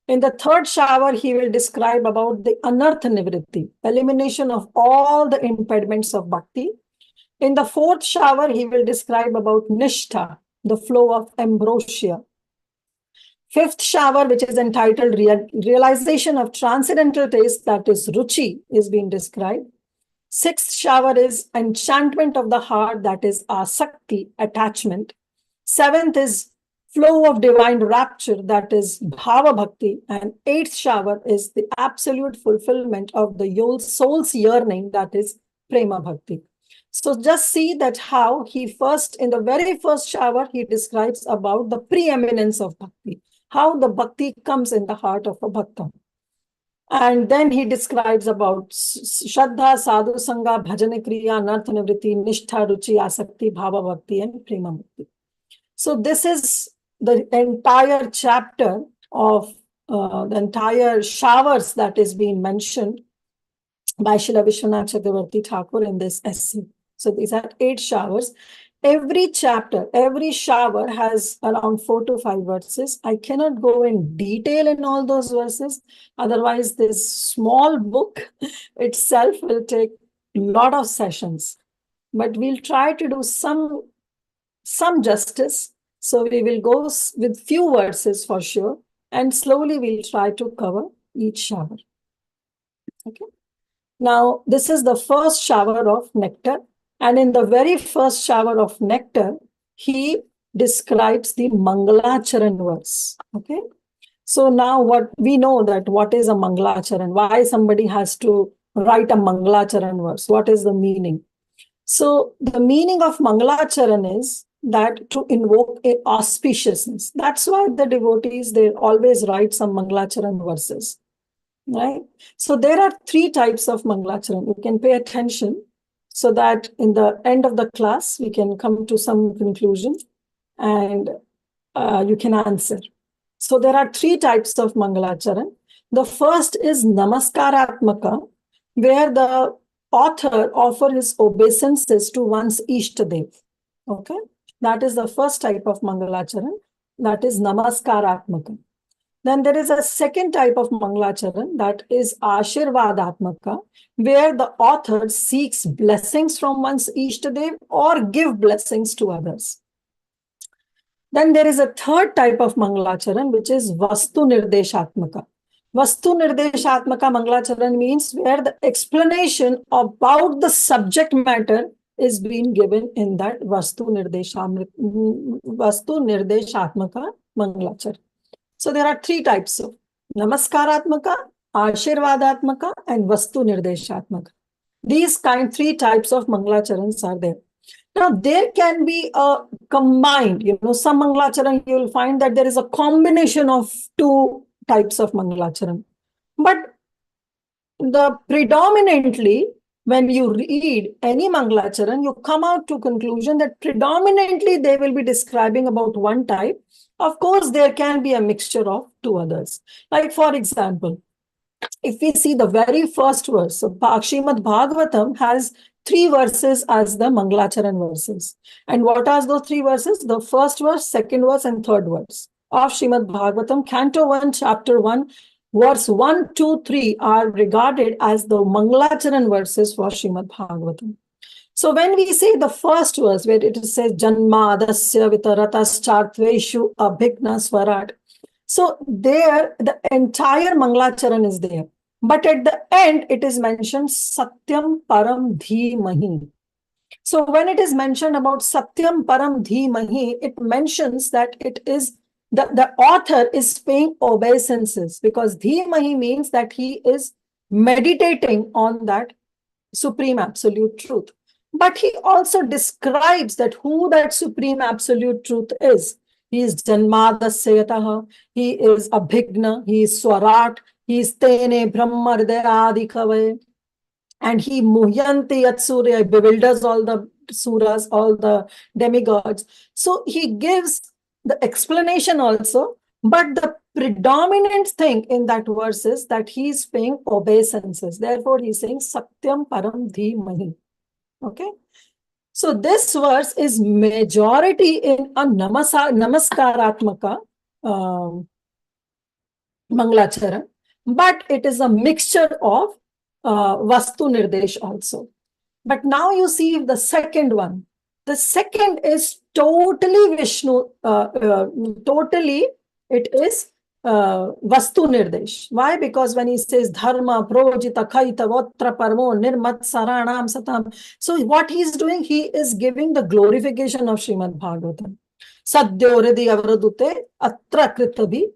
In the third shower, he will describe about the anartha nivritti, elimination of all the impediments of bhakti. In the fourth shower, he will describe about nishtha, the flow of ambrosia. Fifth shower, which is entitled realization of transcendental taste, that is ruchi, is being described. Sixth shower is enchantment of the heart, that is asakti, attachment. Seventh is flow of divine rapture, that is bhava bhakti. And 8th shower is the absolute fulfillment of the soul's yearning, that is prema bhakti. So just see that how he first, in the very first shower, he describes about the preeminence of bhakti, how the bhakti comes in the heart of a bhakta. And then he describes about Shraddha, Sadhu Sangha, Bhajana Kriya, Anartha Nivritti, Nishtha, Ruchi, Asakti, Bhava Bhakti, and Prema Bhakti. So this is the entire chapter of the entire showers that is being mentioned by Srila Vishwanath Chakravarti Thakur in this essay. So these are 8 showers. Every chapter, every shower has around 4 to 5 verses. I cannot go in detail in all those verses. Otherwise, this small book itself will take a lot of sessions. But we'll try to do some justice. So we will go with few verses for sure. And slowly we'll try to cover each shower. Okay. Now, this is the first shower of nectar. And in the very first shower of nectar, he describes the Mangalacharan verse. Okay. So now what we know that what is a Mangalacharan, why somebody has to write a Mangalacharan verse, what is the meaning? So the meaning of Mangalacharan is that to invoke a auspiciousness. That's why the devotees, they always write some Mangalacharan verses, right? So there are 3 types of Mangalacharan. You can pay attention so that in the end of the class, we can come to some conclusion and you can answer. So there are 3 types of Mangalacharan. The first is Namaskaratmaka, where the author offers his obeisances to one's Ishtadev. Okay, that is the first type of Mangalacharan, that is Namaskaratmaka. Then there is a second type of Mangalacharan, that is Ashirvadatmaka, where the author seeks blessings from one's Ishtadev or give blessings to others. Then there is a third type of Mangalacharan, which is Vastu Nirdeshatmaka. Vastu Nirdeshatmaka Mangalacharan means where the explanation about the subject matter is being given in that Vastu Nirdeshatmaka Mangalacharan. So there are 3 types of Namaskaratmaka, Ashirvadatmaka, and Vastu Nirdeshatmaka. These 3 types of Mangalacharans are there. Now, there can be a combined, some Mangalacharan, you will find that there is a combination of 2 types of Mangalacharan. But the predominantly, when you read any Mangalacharan, you come out to conclusion that predominantly they will be describing about 1 type. Of course, there can be a mixture of 2 others. Like, for example, if we see the very first verse, so Srimad Bhagavatam has 3 verses as the Mangalacharan verses. And what are those 3 verses? The first verse, second verse, and third verse of Srimad Bhagavatam, Canto 1, Chapter 1, verse 1, 2, 3 are regarded as the Mangalacharan verses for Srimad Bhagavatam. So when we say the first verse, where it says, Janmadasya vitaratas-chartveshu abhigna swarat, so there, the entire Mangalacharan is there. But at the end, it is mentioned Satyam Param Dhimahi. So when it is mentioned about Satyam Param Dhimahi, it mentions that it is, the author is paying obeisances, because Dhimahi means that he is meditating on that supreme absolute truth. But he also describes that who that supreme absolute truth is. He is Janmadasya, he is Abhigna, he is Swarat, he is Tene Brahmardayadikave, and he Muhyanti Yatsurya, bewilders all the suras, all the demigods. So he gives the explanation also, but the predominant thing in that verse is that he is paying obeisances. Therefore, he is saying Satyam Param Dhimahi. Okay. So this verse is majority in a Namaskaratmaka Mangalacharan, but it is a mixture of Vastu Nirdesh also. But now you see the second one. The second is totally Vishnu, totally it is Vastu Nirdesh. Why? Because when he says Dharma, Projita, Kaita, Vatra, Parmo, Nirmat, Saranam, Satam. So what he's doing, he is giving the glorification of Srimad Bhagavatam. Sadhyo Hridi Avradute, Atra Kritabhi,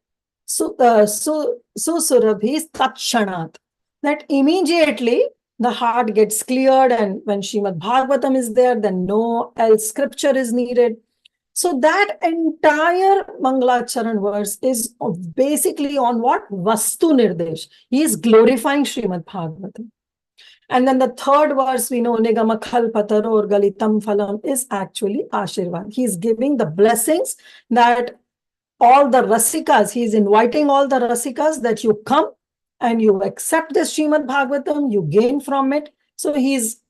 Susurabhi, Tatshanat. That immediately the heart gets cleared, and when Srimad Bhagavatam is there, then no else scripture is needed. So that entire Mangalacharan verse is basically on what? Vastu Nirdesh. He is glorifying Srimad Bhagavatam. And then the third verse, we know, Nigama Khalpataro or Galitam Phalam, is actually Ashirvad. He is giving the blessings that all the Rasikas, he is inviting all the Rasikas that you come and you accept this Srimad Bhagavatam, you gain from it. So he is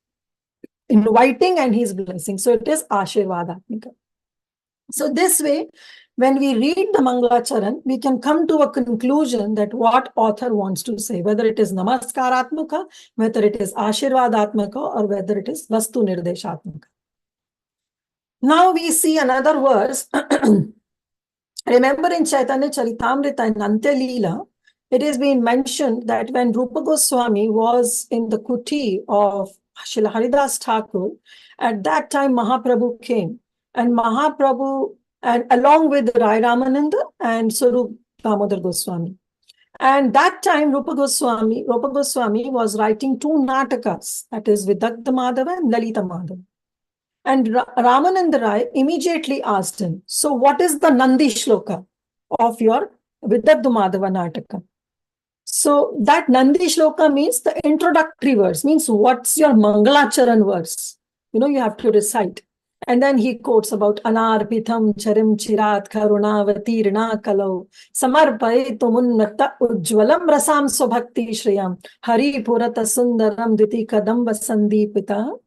inviting and he is blessing. So it is Ashirvadatmika. So this way, when we read the Mangalacharan, we can come to a conclusion that what author wants to say, whether it is Namaskaratmaka, whether it is Ashirvadatmaka, or whether it is Vastu Nirdeshatmaka. Now we see another verse. Remember in Chaitanya Charitamrita in Antya Leela, it is being mentioned that when Rupa Goswami was in the kuti of Srila Haridas Thakur, at that time Mahaprabhu came. And Mahaprabhu, and along with Rai Ramananda and Swarup Damodar Goswami. And that time Rupa Goswami was writing 2 natakas, that is Vidagdha Madhava and Lalita Madhava. And Ramananda Rai immediately asked him, so what is the Nandi Shloka of your Vidaddu Madhava Nataka? So that Nandi Shloka means the introductory verse, means what's your Mangalacharan verse? You have to recite. And then he quotes about Anarpitham Charim Chirat Karunavati Rina Kalau Samarpai Tumunnata Ujjvalam Rasam Sobhakti Shriyam Hari Purata Sundaram Diti Kadamba Sandipita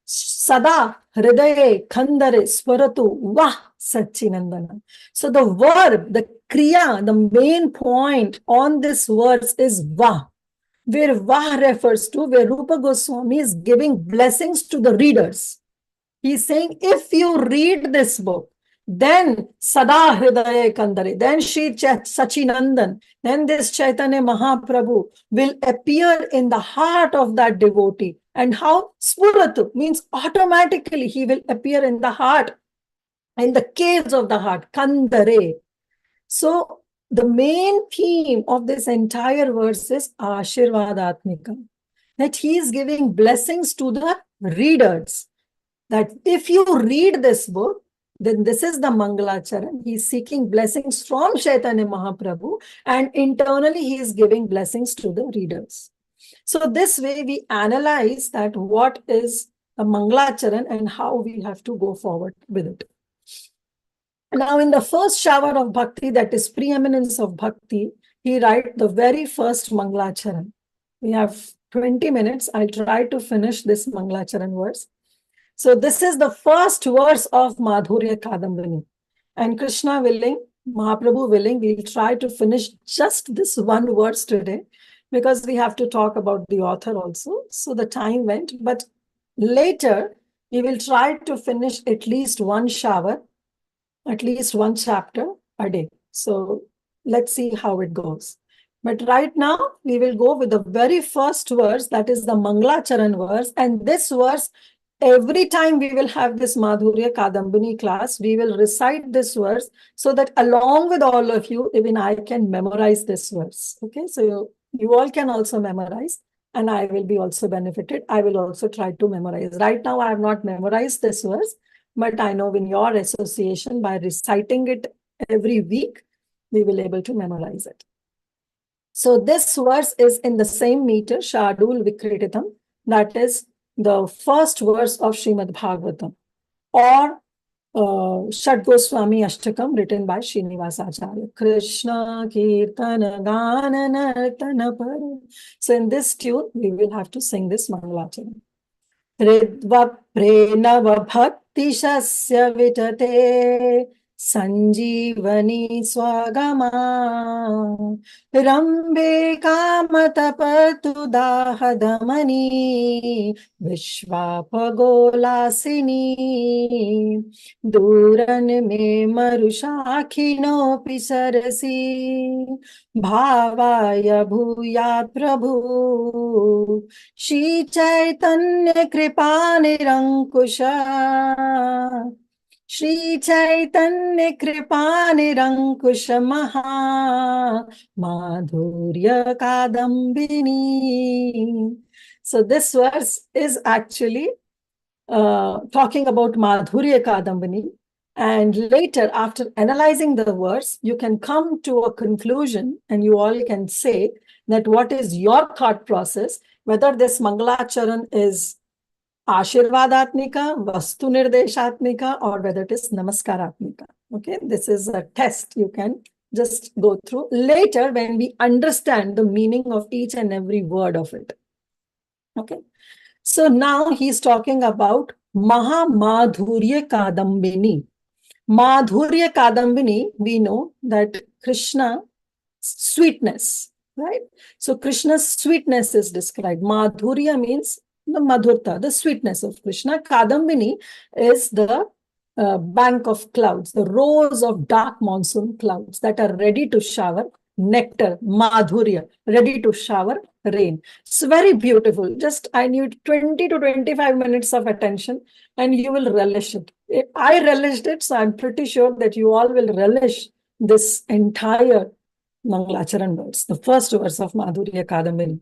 Sada Hridaye Khandare Swaratu Vah Satchinandana. So the verb, the kriya, the main point on this verse is Vah, where Vah refers to where Rupa Goswami is giving blessings to the readers. He's saying, if you read this book, then Sada Hridaye Khandare, then Shri Sachinandan, then this Chaitanya Mahaprabhu will appear in the heart of that devotee. And how? Spuratu means automatically he will appear in the heart, in the caves of the heart, Khandare. So the main theme of this entire verse is Ashirvadatmika, that he is giving blessings to the readers. That if you read this book, then this is the Mangalacharan. He is seeking blessings from Chaitanya Mahaprabhu, and internally he is giving blessings to the readers. So this way we analyze that what is a Mangalacharan and how we have to go forward with it. Now in the first shower of Bhakti, that is preeminence of Bhakti, he writes the very first Mangalacharan. We have 20 minutes. I'll try to finish this Mangalacharan verse. So this is the first verse of Madhurya Kadambini. And Krishna willing, Mahaprabhu willing, we'll try to finish just this one verse today, because we have to talk about the author also. So the time went, but later we will try to finish at least one shower, at least one chapter a day. So let's see how it goes. But right now we will go with the very first verse, that is the Mangalacharan verse. And this verse, every time we will have this Madhurya Kadambini class, we will recite this verse so that along with all of you, even I can memorize this verse. Okay, so you all can also memorize, and I will be also benefited. I will also try to memorize. Right now, I have not memorized this verse, but I know in your association, by reciting it every week, we will be able to memorize it. So this verse is in the same meter, Shadul Vikrititam, that is the first verse of Srimad Bhagavatam, or Shad Goswami Ashtakam, written by Srinivasa Acharya. Krishna Kirtana Gana Nartana Par. So in this tune, we will have to sing this Mangalacharan. Ridva Prenava Bhakti Shasya Vitate Sanjivani Swagama Rambe Kamatapatu Dahadamani Vishwapagolasini Duran Me Marushakino Pisarasi Bhavaya Bhuyat Prabhu Shri Chaitanya Kripa Nirankusha Shri Chaitanya Kripa Nirankusha Maha Madhurya Kadambini. So this verse is actually talking about Madhurya Kadambini. And later, after analyzing the verse, you can come to a conclusion and you all can say that what is your thought process, whether this Mangalacharan is Ashirvadatmika, Vastu Nirdeshatmika, or whether it is Namaskaratmika. Okay, this is a test you can just go through later when we understand the meaning of each and every word of it. Okay, so now he's talking about Madhurya Kadambini. Madhurya Kadambini, we know that Krishna, sweetness, right? So Krishna's sweetness is described. Madhurya means the madhurta, the sweetness of Krishna. Kadambini is the bank of clouds, the rows of dark monsoon clouds that are ready to shower nectar, madhurya, ready to shower rain. It's very beautiful. Just I need 20 to 25 minutes of attention and you will relish it. I relished it, so I'm pretty sure that you all will relish this entire Mangalacharan verse, the first verse of Madhurya Kadambini.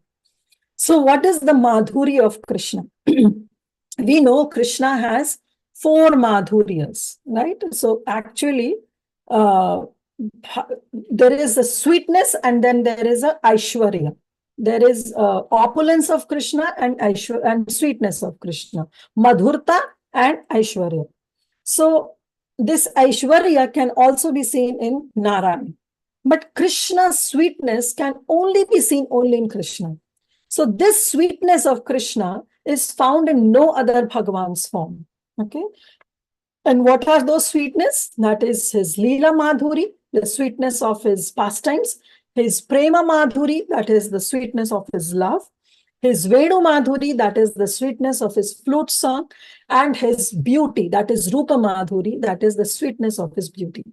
So what is the Madhurya of Krishna? We know Krishna has 4 Madhuryas, right? So actually, there is a sweetness and then there is a Aishwarya. There is opulence of Krishna and sweetness of Krishna, Madhurta and Aishwarya. So this Aishwarya can also be seen in Narayan. But Krishna's sweetness can only be seen only in Krishna. So this sweetness of Krishna is found in no other Bhagavan's form. Okay. And what are those sweetness? That is his Leela Madhuri, the sweetness of his pastimes, his Prema Madhuri, that is the sweetness of his love, his Venu Madhuri, that is the sweetness of his flute song, and his beauty, that is Rupa Madhuri, that is the sweetness of his beauty.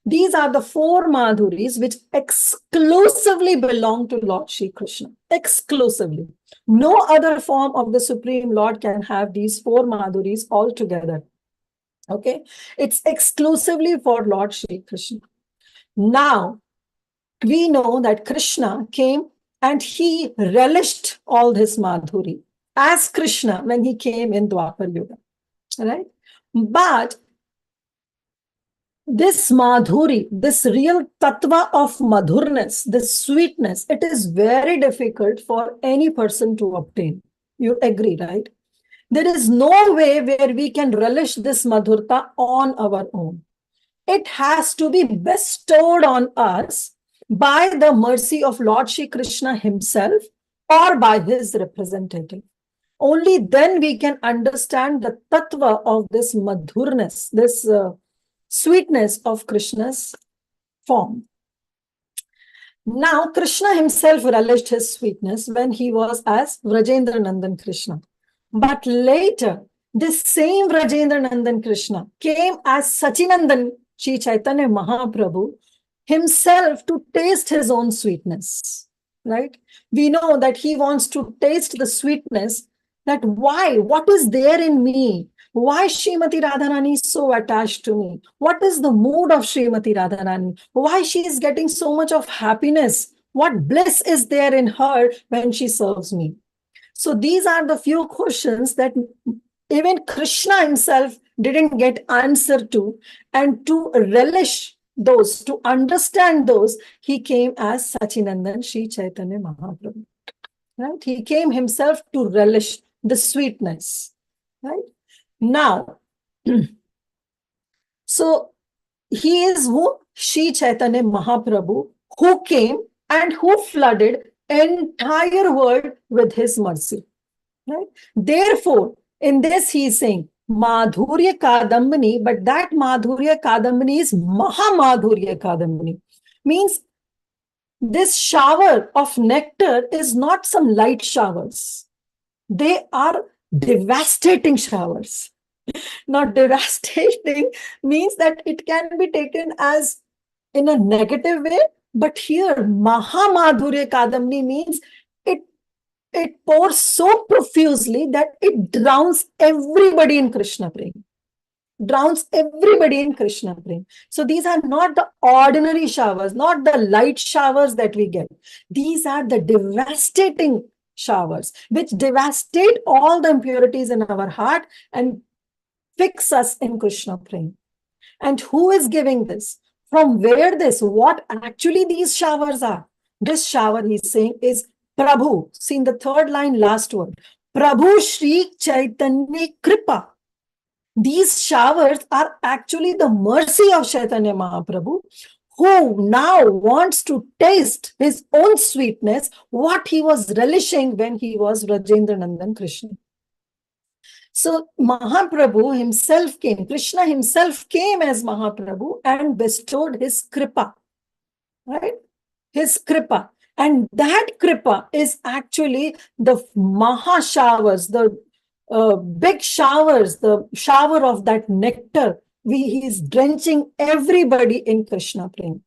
These are the 4 Madhuris which exclusively belong to Lord Shri Krishna. Exclusively. No other form of the Supreme Lord can have these 4 Madhuris all together. Okay, it's exclusively for Lord Shri Krishna. Now, we know that Krishna came and he relished all this Madhuri as Krishna when he came in Dwapar Yuga, right? But this Madhuri, this real tattva of madhurness, this sweetness, it is very difficult for any person to obtain. You agree, right? There is no way where we can relish this madhurta on our own. It has to be bestowed on us by the mercy of Lord Shri Krishna himself or by his representative. Only then we can understand the tattva of this madhurness, this sweetness of Krishna's form. Now, Krishna himself relished his sweetness when he was as Vrajendra Nandan Krishna. But later, this same Vrajendra Nandan Krishna came as Sachinandan Shri Chaitanya Mahaprabhu himself to taste his own sweetness, right? We know that he wants to taste the sweetness, that why, what is there in me? Why Srimati Radharani is so attached to me? What is the mood of Srimati Radharani? Why she is getting so much of happiness? What bliss is there in her when she serves me? So these are the few questions that even Krishna himself didn't get answer to, and to relish those, to understand those, he came as Sachinandan Shri Chaitanya Mahaprabhu, right? He came himself to relish the sweetness, right? Now, so he is who? Shri Chaitanya Mahaprabhu, who came and who flooded entire world with his mercy, right? Therefore, in this he is saying Madhurya Kadambini, but that Madhurya Kadambini is Mahamadhurya Kadambini. Means this shower of nectar is not some light showers. They are devastating showers. Not devastating means that it can be taken as in a negative way, but here Mahamadhurya Kadambini means it pours so profusely that it drowns everybody in Krishna Prem. Drowns everybody in Krishna Prem. So these are not the ordinary showers, not the light showers that we get. These are the devastating showers, which devastate all the impurities in our heart and fix us in Krishna Prem. And who is giving this? From where this? What actually these showers are? This shower, he's saying, is Prabhu. See in the 3rd line, last word. Prabhu Shri Chaitanya Kripa. These showers are actually the mercy of Chaitanya Mahaprabhu, who now wants to taste his own sweetness, what he was relishing when he was Vrajendra Nandan Krishna. So Mahaprabhu himself came, Krishna himself came as Mahaprabhu and bestowed his kripa, right? His kripa. And that kripa is actually the Maha showers, the big showers, the shower of that nectar. He is drenching everybody in Krishna Prem.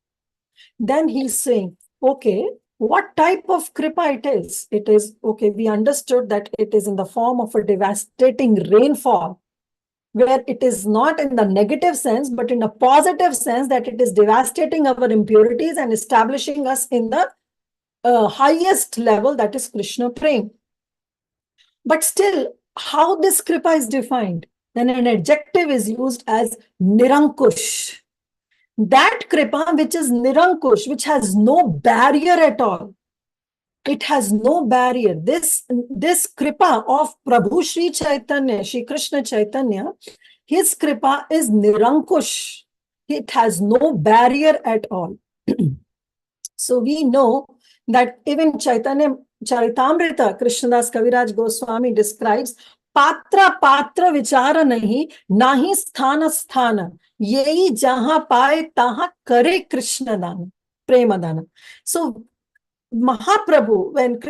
Then he's saying, okay, what type of kripa it is? It is, okay, we understood that it is in the form of a devastating rainfall, where it is not in the negative sense, but in a positive sense, that it is devastating our impurities and establishing us in the highest level, that is Krishna Prem. But still, how this kripa is defined? then an adjective is used as Nirankush. That Kripa which is Nirankush, which has no barrier at all. It has no barrier. This Kripa of Prabhu Sri Chaitanya, Sri Krishna Chaitanya, his Kripa is Nirankush. It has no barrier at all. So we know that even Chaitanya Charitamrita, Krishnadas Kaviraj Goswami describes Patra Patra Vichara Nahi, Nahi Sthana Sthana, Yehi Jaha Paye Taha Kare Krishna Dana, Premadana. So Mahaprabhu, when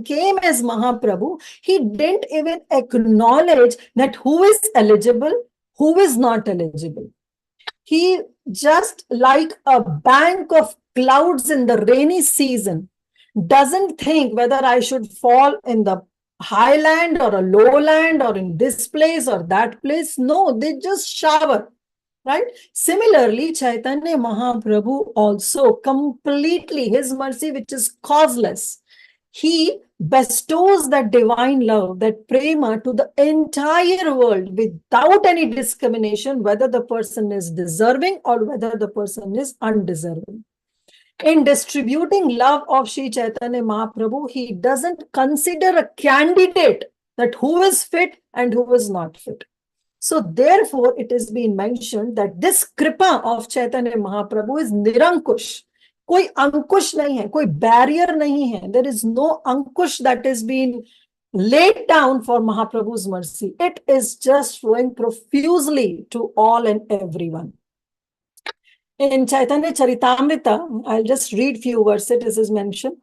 came as Mahaprabhu, he didn't even acknowledge that who is eligible, who is not eligible. He just like a bank of clouds in the rainy season, doesn't think whether I should fall in the highland or a lowland or in this place or that place. No, they just shower, right? Similarly, Chaitanya Mahaprabhu also completely, his mercy, which is causeless, he bestows that divine love, that prema to the entire world without any discrimination, whether the person is deserving or whether the person is undeserving. In distributing love of Sri Chaitanya Mahaprabhu, he doesn't consider a candidate that who is fit and who is not fit. So therefore, it has been mentioned that this Kripa of Chaitanya Mahaprabhu is Nirankush. Koi ankush nahi hai, koi barrier nahi hai. There is no ankush that is being laid down for Mahaprabhu's mercy. It is just flowing profusely to all and everyone. In Chaitanya Charitamrita, I'll just read few verses. This is mentioned.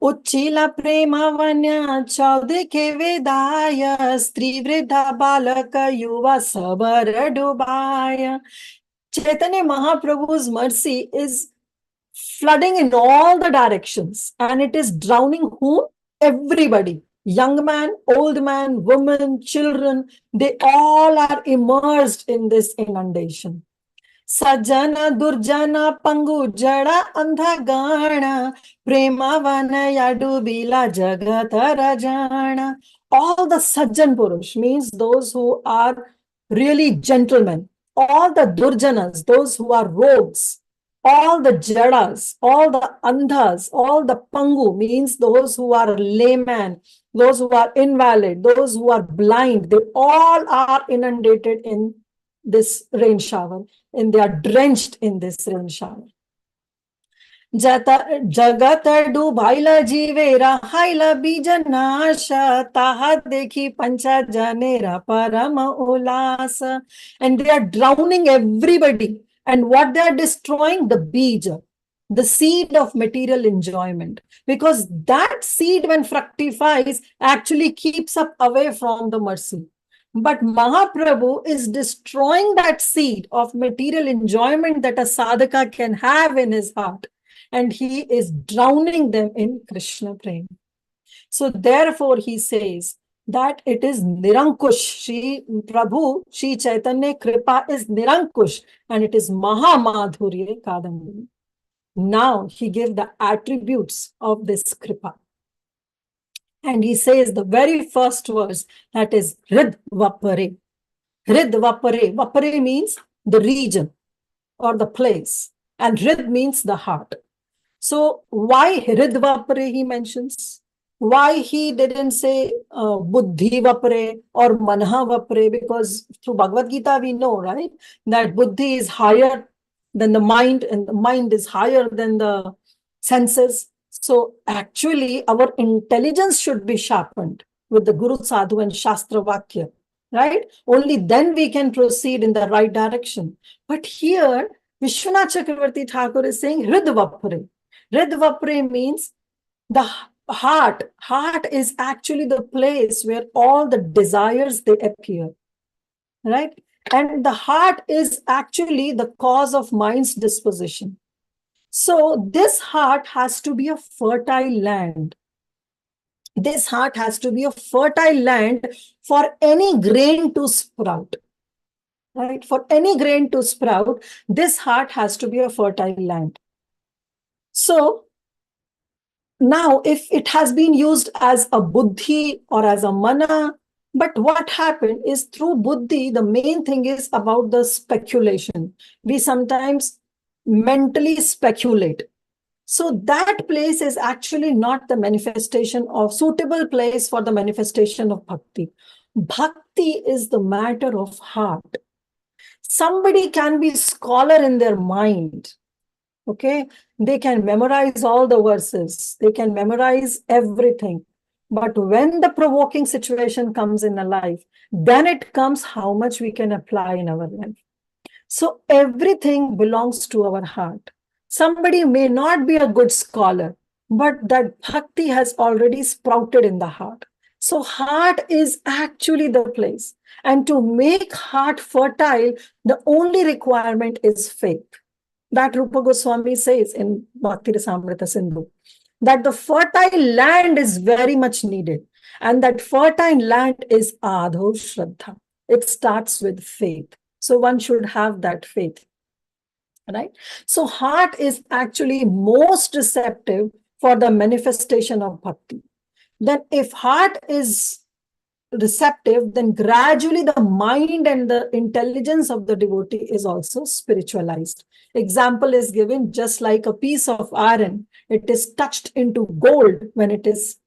Uchila prema vanya chaudike vedaya stri vridha balaka yuva sabara dubaya. Chaitanya Mahaprabhu's mercy is flooding in all the directions, and it is drowning whom? Everybody. Young man, old man, women, children, they all are immersed in this inundation. Sajana, Durjana, Pangu, Jada, Andha, Gana, Prema, Vanaya, Dubila, Jagata, Rajana. All the Sajjan Purush means those who are really gentlemen. All the Durjanas, those who are rogues. All the Jadas, all the Andhas, all the Pangu means those who are layman, those who are invalid, those who are blind. They all are inundated in this rain shower, and they are drenched in this rain shower. Jagat dubhaila jivera haila bijanasha taha dekhi pancha janera parama ulasa. And they are drowning everybody. And what they are destroying? The bija, the seed of material enjoyment. Because that seed, when fructifies, actually keeps up away from the mercy. But Mahaprabhu is destroying that seed of material enjoyment that a sadhaka can have in his heart. And he is drowning them in Krishna prema. So therefore he says that it is Nirankush. Shri Prabhu, Shri Chaitanya Kripa is Nirankush, and it is Madhurya Kadambini. Now he gives the attributes of this Kripa. And he says the very first verse, that is Hrid Vapare. Hrid Vapare. Vapare means the region or the place. And Hrid means the heart. So why Hrid Vapare he mentions? Why he didn't say Buddhi Vapare or Manha Vapare? Because through Bhagavad Gita we know, right, that Buddhi is higher than the mind and the mind is higher than the senses. So actually our intelligence should be sharpened with the Guru Sadhu and Shastra Vakya, right? Only then we can proceed in the right direction. But here Vishwanath Chakravarti Thakur is saying Hrid Vapare. Hrid Vapare means the heart. Heart is actually the place where all the desires, they appear, right? And the heart is actually the cause of mind's disposition. So this heart has to be a fertile land. This heart has to be a fertile land for any grain to sprout, right? For any grain to sprout, this heart has to be a fertile land. So now if it has been used as a buddhi or as a mana, But what happened is through buddhi, the main thing is about the speculation. We sometimes mentally speculate. So that place is actually not the manifestation of suitable place for the manifestation of bhakti. Bhakti is the matter of heart. Somebody can be scholar in their mind. Okay, they can memorize all the verses. They can memorize everything. But when the provoking situation comes in a life, then it comes how much we can apply in our life. So everything belongs to our heart. Somebody may not be a good scholar, but that bhakti has already sprouted in the heart. So heart is actually the place. And to make heart fertile, the only requirement is faith. That Rupa Goswami says in Bhakti Rasamrita Sindhu, that the fertile land is very much needed. And that fertile land is Adho Shraddha. It starts with faith. So one should have that faith, right? So heart is actually most receptive for the manifestation of bhakti. Then if heart is receptive, then gradually the mind and the intelligence of the devotee is also spiritualized. Example is given, just like a piece of iron, it is touched into gold when it is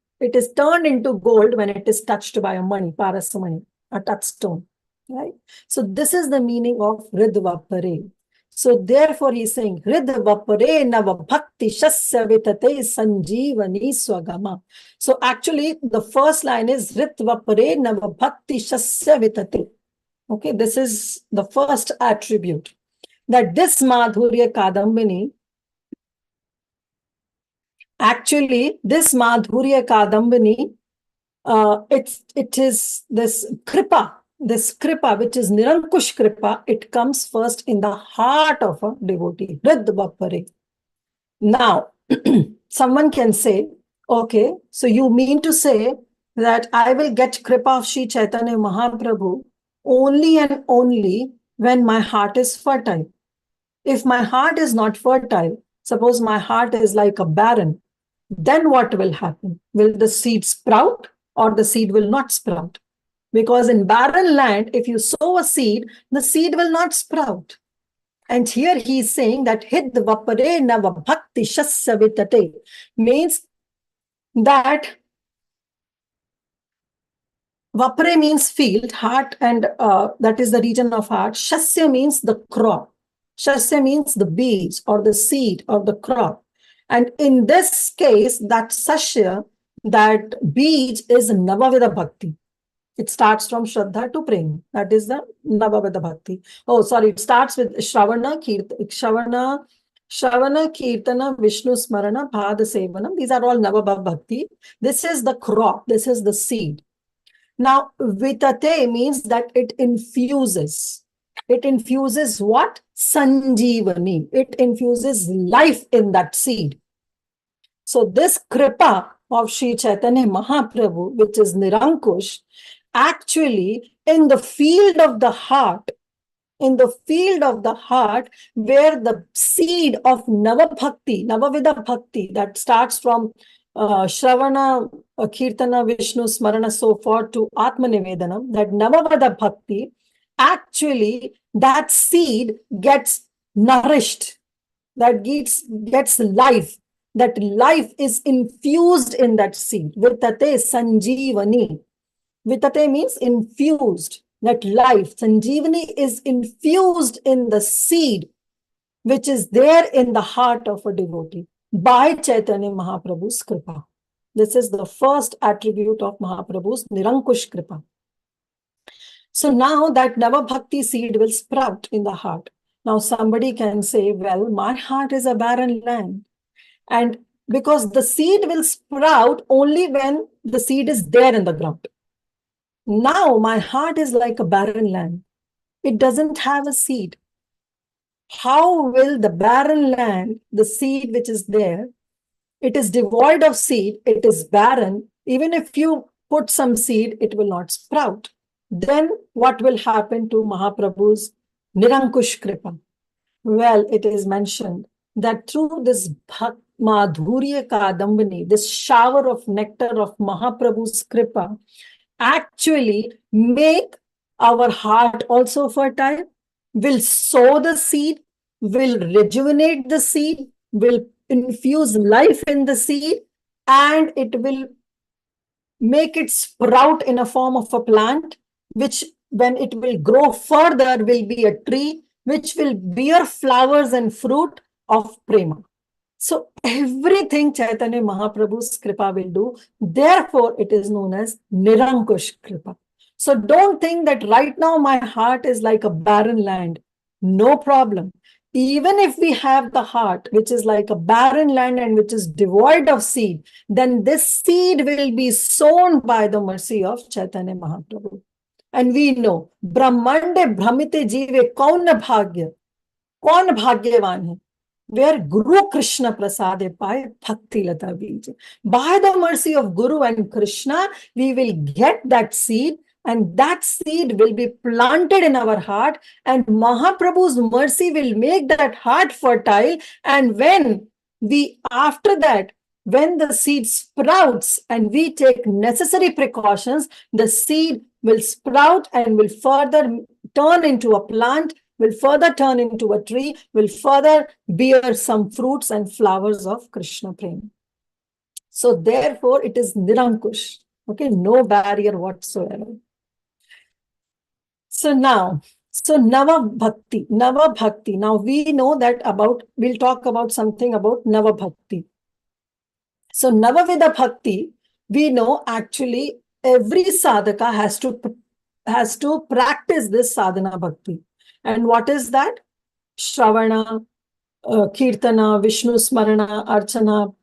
turned into gold when it is touched by a money, parasamani, a touchstone, right? So this is the meaning of Ridvapare. So therefore he's saying, Ridvapare nava bhakti shasya vitate sanjeevani swagama. So actually the first line is Ridvapare nava bhakti shasya vitate. Okay, this is the first attribute. That this Madhurya Kadambini, actually this Madhurya Kadambini, it is this kripa, which is Nirankush kripa, it comes first in the heart of a devotee, Ridvapare. Now, someone can say, okay, so you mean to say that I will get kripa of Sri Chaitanya Mahaprabhu only and only when my heart is fertile. If my heart is not fertile, suppose my heart is like a barren, then what will happen? Will the seed sprout or the seed will not sprout? Because in barren land, if you sow a seed, the seed will not sprout. And here he is saying that Hidvapare nava bhakti shasya vitate means that Vapare means field, heart, and that is the region of heart. Shasya means the crop. Shasya means the beans or the seed or the crop. And in this case, that Sasya, that beej is Navavida Bhakti. It starts from Shraddha to Prem. That is the Navavida Bhakti. Oh, sorry, it starts with Shravana, Kirtana, Vishnu Smarana, Pada Sevanam. These are all Navabha Bhakti. This is the crop. This is the seed. Now, Vitate means that it infuses. It infuses what? Sanjeevani. It infuses life in that seed. So this kripa of Sri Chaitanya Mahaprabhu, which is Nirankush, actually in the field of the heart, where the seed of Navavida Bhakti, that starts from Shravana, Kirtana, Vishnu, Smarana, so forth to Atma Nivedanam, that Navavida Bhakti, actually that seed gets nourished, that gets life. That life is infused in that seed. Vitate Sanjeevani. Vitate means infused. That life, Sanjeevani, is infused in the seed which is there in the heart of a devotee by Chaitanya Mahaprabhu's kripa. This is the first attribute of Mahaprabhu's Nirankush kripa. So now that Nava Bhakti seed will sprout in the heart. Now somebody can say, well, my heart is a barren land. And because the seed will sprout only when the seed is there in the ground. Now my heart is like a barren land. It doesn't have a seed. How will the barren land, the seed which is there, it is devoid of seed, it is barren. Even if you put some seed, it will not sprout. Then what will happen to Mahaprabhu's Nirankush Kripa? Well, it is mentioned that through this Madhurya Kadambini, this shower of nectar of Mahaprabhu's Kripa, actually make our heart also fertile, will sow the seed, will rejuvenate the seed, will infuse life in the seed, and it will make it sprout in a form of a plant, which when it will grow further will be a tree, which will bear flowers and fruit of prema. So everything Chaitanya Mahaprabhu's Kripa will do. Therefore, it is known as Nirankush Kripa. So don't think that right now my heart is like a barren land. No problem. Even if we have the heart, which is like a barren land and which is devoid of seed, then this seed will be sown by the mercy of Chaitanya Mahaprabhu. And we know, Brahmande Brahmite Jive Kaun Bhagya. Kaun Bhagyavan hai? Where Guru Krishna Prasade Pai Bhakti Lata Bij. By the mercy of Guru and Krishna, we will get that seed, and that seed will be planted in our heart, and Mahaprabhu's mercy will make that heart fertile. And when we, after that, when the seed sprouts and we take necessary precautions, the seed will sprout and will further turn into a plant, will further turn into a tree, will further bear some fruits and flowers of Krishna Prema. So therefore, it is Nirankush. Okay, no barrier whatsoever. So now, Nava Bhakti. Now we know that about, we'll talk about something about Nava Bhakti. So Navavida Bhakti, we know actually every sadhaka has to practice this sadhana bhakti. And what is that? Shravana, Kirtana, Vishnu Smarana, Archana,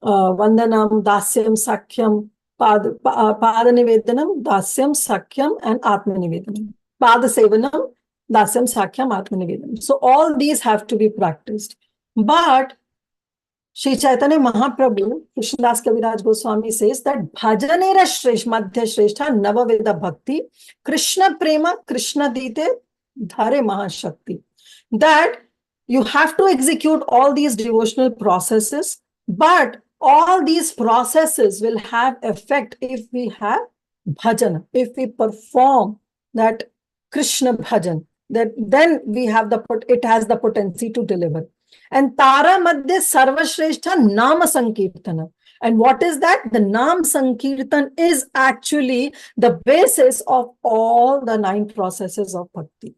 Vandanam, Dasyam, Sakhyam, Padanivedanam, Dasyam, Sakhyam, and Atmanivedanam. Padasevanam, Dasyam, Sakhyam, Atmanivedanam. So all these have to be practiced. But Shri Chaitanya Mahaprabhu, Krishnadas Kaviraj Goswami says that Bhajanera Shresh, Madhya Shrestha, Navaveda Bhakti, Krishna Prema, Krishna Dite, Dhare Mahashakti. That you have to execute all these devotional processes, but all these processes will have effect if we have bhajan, if we perform that Krishna bhajan, that then we have it has the potency to deliver. And Tara Madhya Sarvashrestha Nama Sankirtana. And what is that? The Nam Sankirtan is actually the basis of all the 9 processes of bhakti.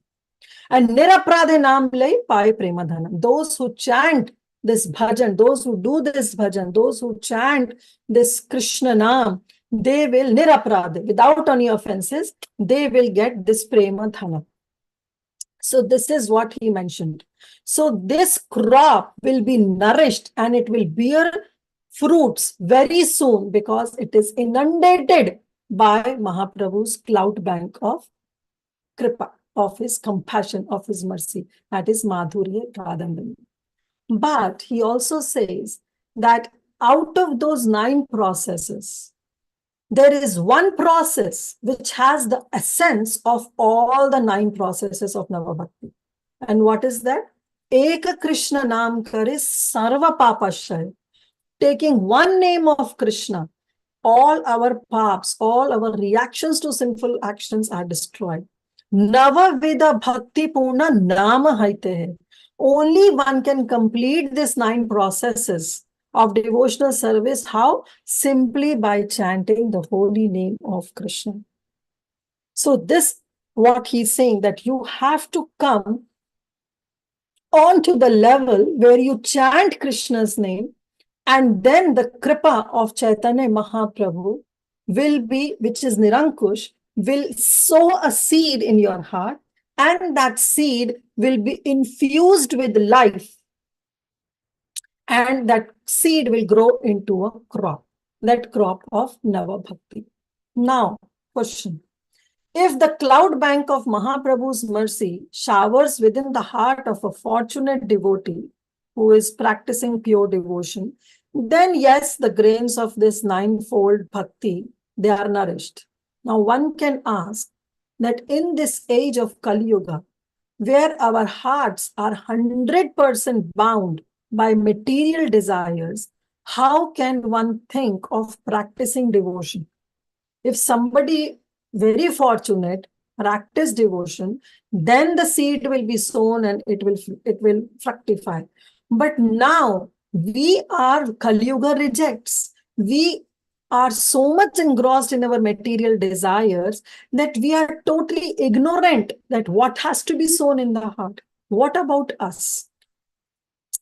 And Nirapradhe Nam Lai Pai Premadhanam. Those who chant this bhajan, those who do this bhajan, those who chant this Krishna Nam, they will Nirapradhe, without any offenses, they will get this Premadhanam. So this is what he mentioned. So this crop will be nourished and it will bear fruits very soon because it is inundated by Mahaprabhu's cloud bank of Kripa, of his compassion, of his mercy. That is Madhurya Kadambini. But he also says that out of those 9 processes, there is one process which has the essence of all the 9 processes of Navabhakti. And what is that? Eka Krishna Nam Kare Sarva Papashay. Taking one name of Krishna, all our paps, all our reactions to sinful actions are destroyed. Navavida Bhakti Purna Nama Haite hai. Only one can complete these 9 processes of devotional service. How? Simply by chanting the holy name of Krishna. So this, what he's saying, that you have to come on to the level where you chant Krishna's name, and then the Kripa of Chaitanya Mahaprabhu will be, which is Nirankush, will sow a seed in your heart, and that seed will be infused with life. And that seed will grow into a crop, that crop of Nava Bhakti. Now, question. If the cloud bank of Mahaprabhu's mercy showers within the heart of a fortunate devotee who is practicing pure devotion, then yes, the grains of this 9-fold bhakti, they are nourished. Now, one can ask that in this age of Kali Yuga, where our hearts are 100% bound by material desires, how can one think of practicing devotion? If somebody very fortunate practice devotion, then the seed will be sown and it will fructify. But now we are Kali Yuga rejects. We are so much engrossed in our material desires that we are totally ignorant that what has to be sown in the heart. What about us?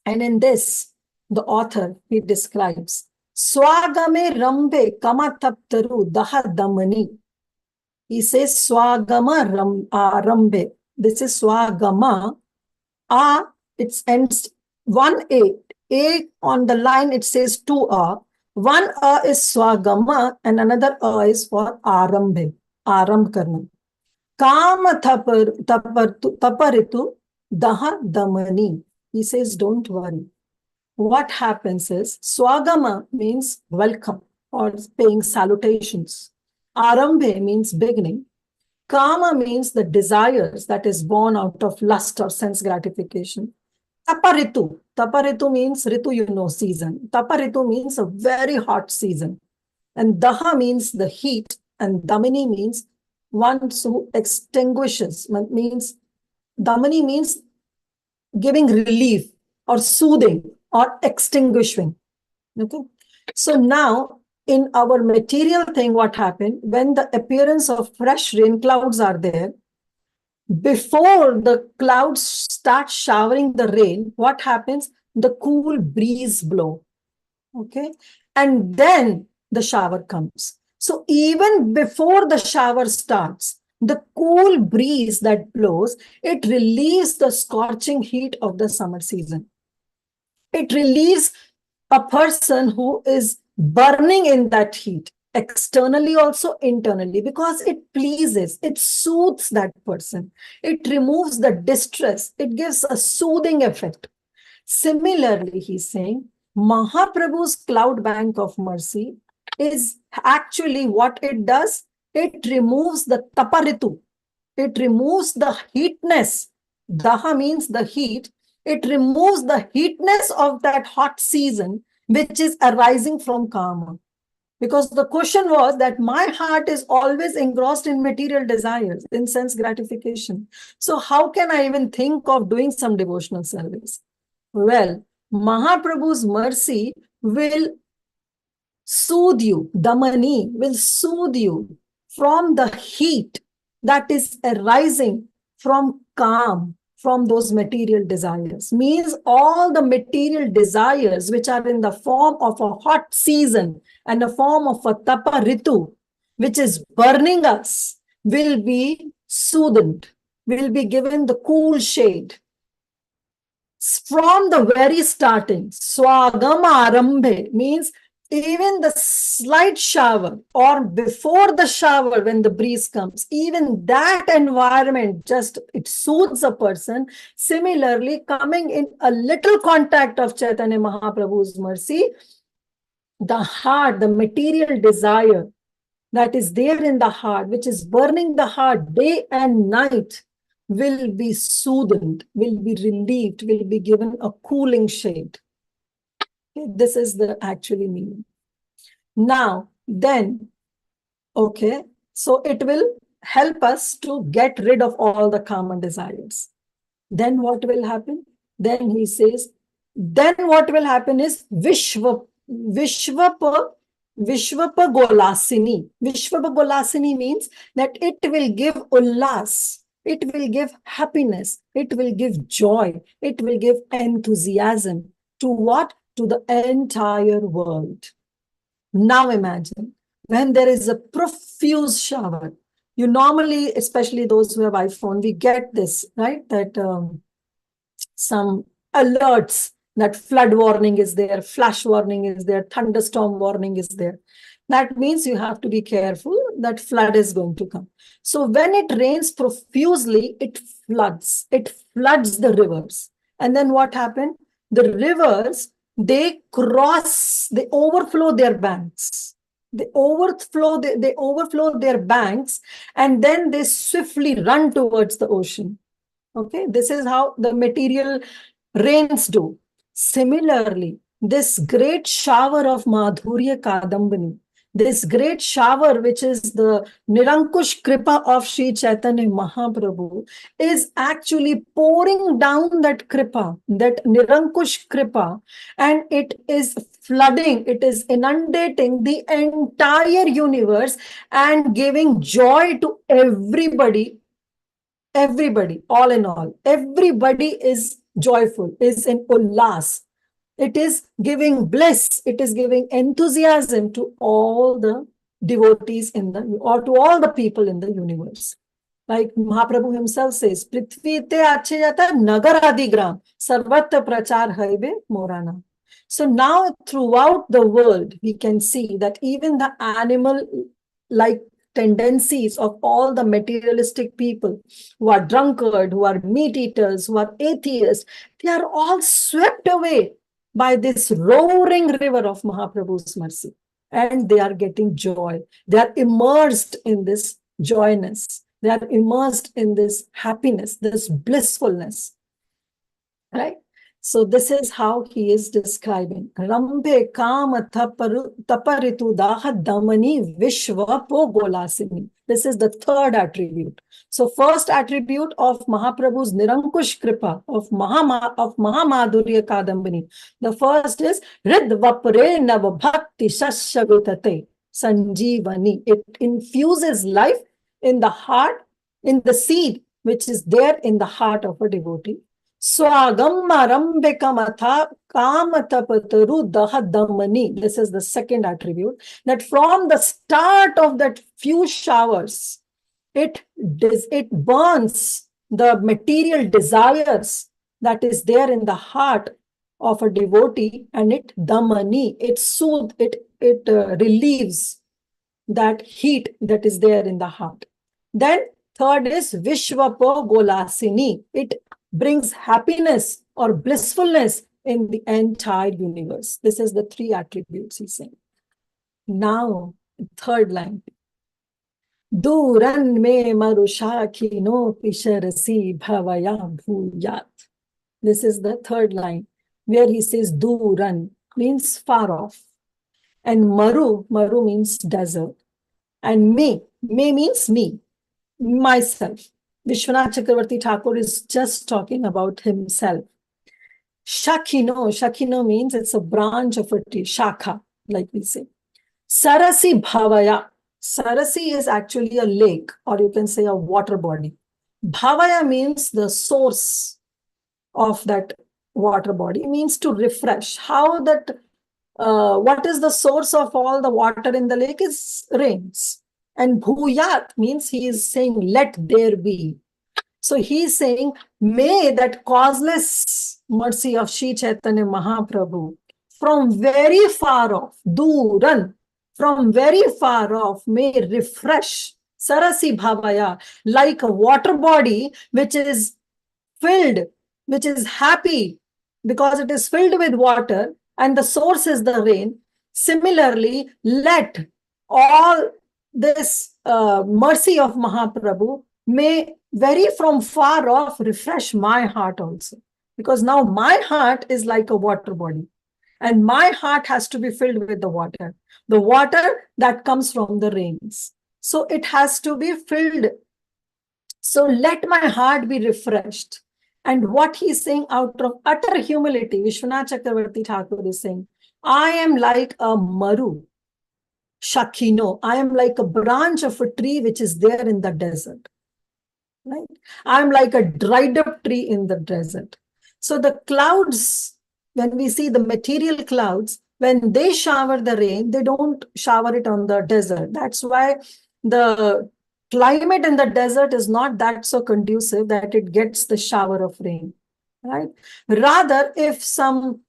And in this, the author, he describes, Swagame Rambe Kamataptaru Daha Damani. He says Swagama Rambe. This is Swagama. It ends 1A. A on the line, it says 2A. One A is Swagama and another A is for Arambe. Aram karna. Kama taparitu daha damani. He says, don't worry. What happens is, Swagama means welcome or paying salutations. Arambe means beginning. Kama means the desires that is born out of lust or sense gratification. Taparitu. Taparitu means ritu, you know, season. Taparitu means a very hot season. And Daha means the heat. And Damini means one who extinguishes. Damini means giving relief or soothing or extinguishing. Okay. So now in our material thing, what happened when the appearance of fresh rain clouds are there, before the clouds start showering the rain, what happens? The cool breeze blow. Okay. And then the shower comes. So even before the shower starts, the cool breeze that blows, it relieves the scorching heat of the summer season. It relieves a person who is burning in that heat, externally also internally, because it pleases, it soothes that person. It removes the distress. It gives a soothing effect. Similarly, he's saying, Mahaprabhu's cloud bank of mercy is actually what it does. It removes the taparitu. It removes the heatness. Daha means the heat. It removes the heatness of that hot season, which is arising from karma. Because the question was that my heart is always engrossed in material desires, in sense gratification. So how can I even think of doing some devotional service? Well, Mahaprabhu's mercy will soothe you. Damani will soothe you from the heat that is arising from calm, from those material desires. Means all the material desires which are in the form of a hot season and the form of a tapa ritu, which is burning us, will be soothed, will be given the cool shade. From the very starting, swagama arambhe means even the slight shower or before the shower when the breeze comes, even that environment just, it soothes a person. Similarly, coming in a little contact of Chaitanya Mahaprabhu's mercy, the heart, the material desire that is there in the heart, which is burning the heart day and night, will be soothed, will be relieved, will be given a cooling shade. Okay, this is the actually meaning. Now, then, okay, so it will help us to get rid of all the common desires. Then what will happen? Then he says, then what will happen is Vishvapa Golasini. Vishvapa Golasini means that it will give ullas. It will give happiness. It will give joy. It will give enthusiasm. To what? To the entire world. Now imagine, when there is a profuse shower, you normally, especially those who have iPhone, we get this, right? That some alerts, that flood warning is there, flash warning is there, thunderstorm warning is there. That means you have to be careful that flood is going to come. So when it rains profusely, it floods the rivers. And then what happened? The rivers, they overflow their banks. They overflow their banks, and then they swiftly run towards the ocean. Okay, this is how the material rains do. Similarly, this great shower of Madhurya Kadambini, this great shower, which is the Nirankush Kripa of Sri Chaitanya Mahaprabhu, is actually pouring down that Kripa, that Nirankush Kripa, and it is flooding, it is inundating the entire universe and giving joy to everybody. Everybody, all in all, everybody is joyful, is in ullas. It is giving bliss, it is giving enthusiasm to all the devotees in the, or to all the people in the universe. Like Mahaprabhu himself says, Prithvi te ache jata nagar adi gram, sarvatra prachar haibe morana. So now throughout the world, we can see that even the animal-like tendencies of all the materialistic people who are drunkard, who are meat eaters, who are atheists, they are all swept away by this roaring river of Mahaprabhu's mercy. And they are getting joy. They are immersed in this joyness. They are immersed in this happiness, this blissfulness. Right? So this is how he is describing. Rambe kama taparitu daha damani vishwa po golasini. This is the third attribute. So first attribute of Mahaprabhu's Nirankush Kripa, of Mahamadhurya Kadambini. The first is Ridvapre Nav Bhakti Shashavitate Sanjeevani. It infuses life in the heart, in the seed, which is there in the heart of a devotee. Swagam Marambekamatha Kamatapataru Dahadamani. This is the second attribute. That from the start of that few showers, it burns the material desires that is there in the heart of a devotee, and it damani, it soothes, it relieves that heat that is there in the heart. Then third is Vishwapo Golasini. It brings happiness or blissfulness in the entire universe. This is the three attributes he's saying. Now, third line. Duran me marushaki no pisharasi bhavaya bhuyat. This is the third line, where he says Duran means far off. And Maru means desert. And me means me, myself. Vishwanath Chakravarti Thakur is just talking about himself. Shakino means it's a branch of a tree, shakha, like we say. Sarasi bhavaya. Sarasi is actually a lake, or you can say a water body. Bhavaya means the source of that water body. It means to refresh. How that, what is the source of all the water in the lake is rains. And bhuyat means he is saying, let there be. So he is saying, may that causeless mercy of Sri Chaitanya Mahaprabhu from very far off, duran, from very far off, may refresh sarasi bhavaya, like a water body which is filled, which is happy because it is filled with water and the source is the rain. Similarly, let all this mercy of Mahaprabhu may very from far off refresh my heart also. Because now my heart is like a water body. And my heart has to be filled with the water that comes from the rains. So it has to be filled. So let my heart be refreshed. And what he's saying out of utter humility, Vishwanath Chakravarti Thakur is saying, I am like a maru, shakino. I am like a branch of a tree which is there in the desert. Right? I am like a dried up tree in the desert. So the clouds, when we see the material clouds, when they shower the rain, they don't shower it on the desert. That's why the climate in the desert is not that so conducive that it gets the shower of rain. Right? Rather, if some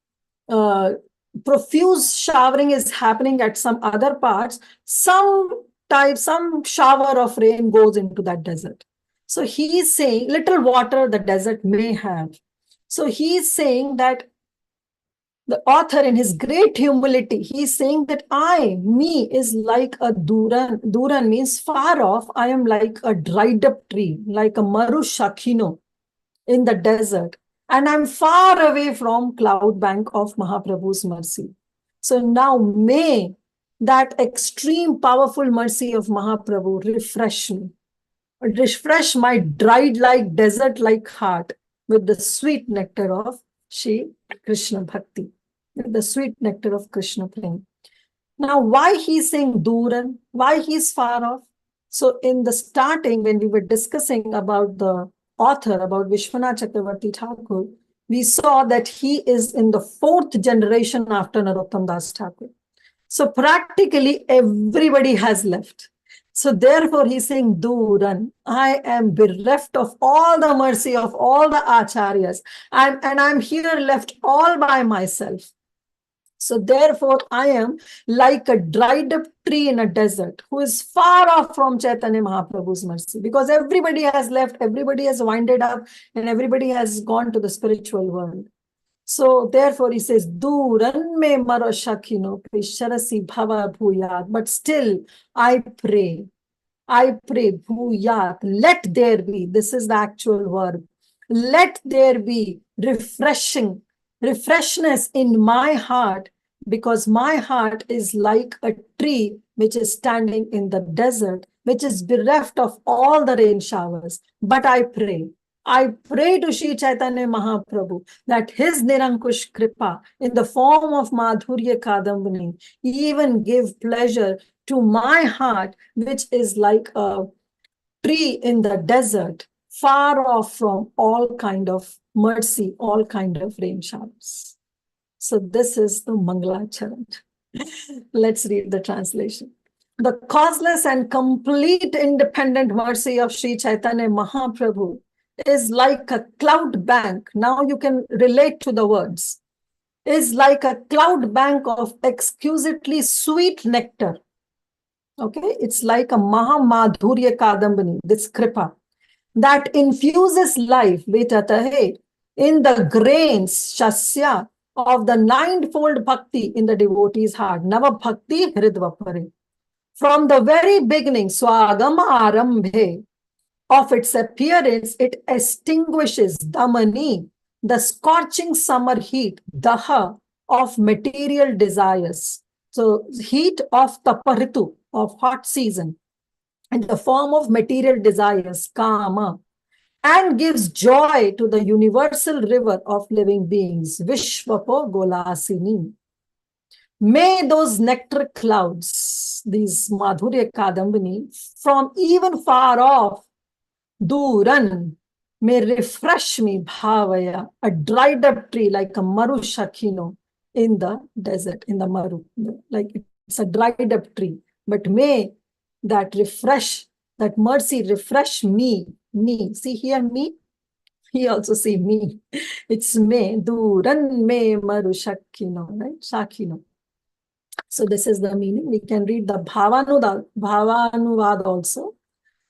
profuse showering is happening at some other parts, some shower of rain goes into that desert. So he is saying little water the desert may have. So he is saying that the author in his great humility, he is saying that me is like a duran. Duran means far off. I am like a dried up tree, like a maru shakino in the desert. And I'm far away from cloud bank of Mahaprabhu's mercy. So now may that extreme powerful mercy of Mahaprabhu refresh me. Refresh my dried like desert like heart with the sweet nectar of Shri Krishna Bhakti, with the sweet nectar of Krishna Prem. Now, why he's saying Duran? Why he's far off? So in the starting, when we were discussing about the author, about Vishwanath Chakravarti Thakur, we saw that he is in the 4th generation after Narottam Das Thakur. So practically everybody has left. So therefore he's saying, Duran, I am bereft of all the mercy of all the acharyas, and I'm here left all by myself. So therefore I am like a dried up tree in a desert who is far off from Chaitanya Mahaprabhu's mercy, because everybody has left, everybody has winded up, and everybody has gone to the spiritual world. So therefore he says, Duran me maro shakino pisharasi bhava bhuyat. But still I pray, bhuyat, let there be, this is the actual verb, let there be refreshness in my heart, because my heart is like a tree which is standing in the desert, which is bereft of all the rain showers. But I pray to Sri Chaitanya Mahaprabhu that his Nirankush Kripa in the form of Madhurya Kadambini even give pleasure to my heart, which is like a tree in the desert, far off from all kind of mercy, all kind of rain showers. So this is the Mangala Charan. Let's read the translation. The causeless and complete independent mercy of Sri Chaitanya Mahaprabhu is like a cloud bank. Now you can relate to the words. Is like a cloud bank of exquisitely sweet nectar. Okay, it's like a Madhurya Kadambini, this kripa, that infuses life in the grains, shasya, of the ninefold bhakti in the devotee's heart. Nava bhakti hridvapare. From the very beginning, swagam arambhe, of its appearance, it extinguishes damani, the scorching summer heat, daha, of material desires. So heat of taparitu, of hot season, in the form of material desires, kama, and gives joy to the universal river of living beings, Vishvapo Golasini. May those nectar clouds, these Madhurya Kadambini, from even far off, Duran, may refresh me, Bhavaya, a dried up tree like a Maru Shakino in the desert, in the Maru, like it's a dried up tree. But may that mercy refresh me. See here, me? He also see me. It's me. Duran me Maru Shakino, right? Shakino. So this is the meaning. We can read the Bhavanuvad also.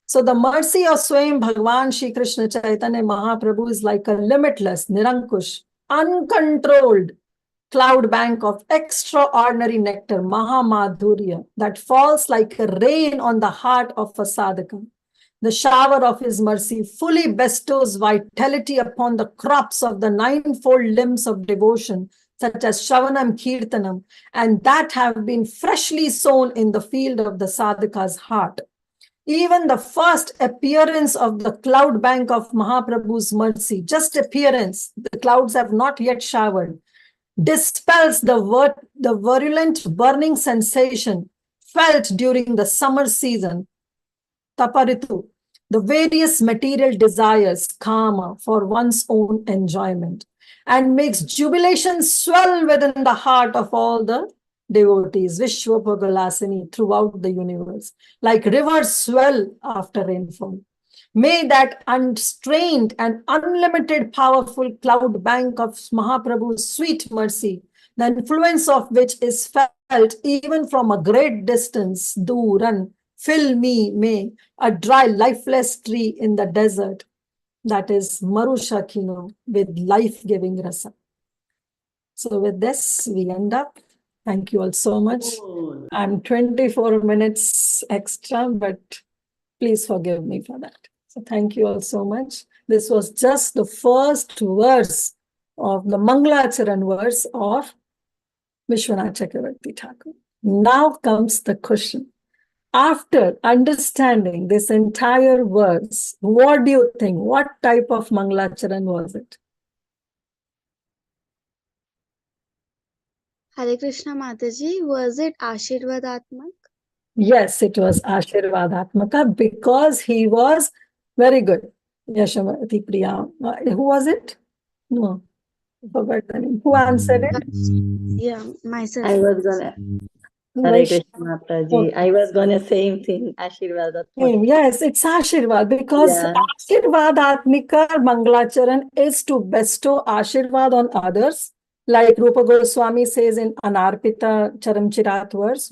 So the mercy of Swayam Bhagwan Shri Krishna Chaitanya Mahaprabhu is like a limitless, Nirankush, uncontrolled cloud bank of extraordinary nectar, Mahamadhurya, that falls like a rain on the heart of a sadhaka. The shower of his mercy fully bestows vitality upon the crops of the ninefold limbs of devotion, such as Shravanam, Kirtanam, and that have been freshly sown in the field of the sadhaka's heart. Even the first appearance of the cloud bank of Mahaprabhu's mercy, just appearance, the clouds have not yet showered, dispels the virulent burning sensation felt during the summer season, taparitu, the various material desires, kama, for one's own enjoyment, and makes jubilation swell within the heart of all the devotees, Vishwabhagalasini, throughout the universe, like rivers swell after rainfall. May that unstrained and unlimited powerful cloud bank of Mahaprabhu's sweet mercy, the influence of which is felt even from a great distance, Duran, fill me, may, a dry, lifeless tree in the desert, that is Marushakino, with life-giving rasa. So with this, we end up. Thank you all so much. I'm 24 minutes extra, but please forgive me for that. So thank you all so much. This was just the first verse of the Mangalacharan verse of Vishwanath Chakravarti Thakur. Now comes the question. After understanding this entire verse, what do you think? What type of Mangalacharan was it? Hare Krishna Mataji, was it Ashirvadatmak? Yes, it was Ashirvadatmaka because he was very good. Yashamati Priya. Who was it? No, I forgot the name. Who answered it? Yeah, myself. I was gonna, Hare Krishna Mataji. I was gonna same thing, Ashirvadat. Yes, it's Ashirvad because Yeah. Ashirvadatmika Mangalacharan is to bestow Ashirvad on others. Like Rupa Goswami says in Anarpita Charamchirat verse,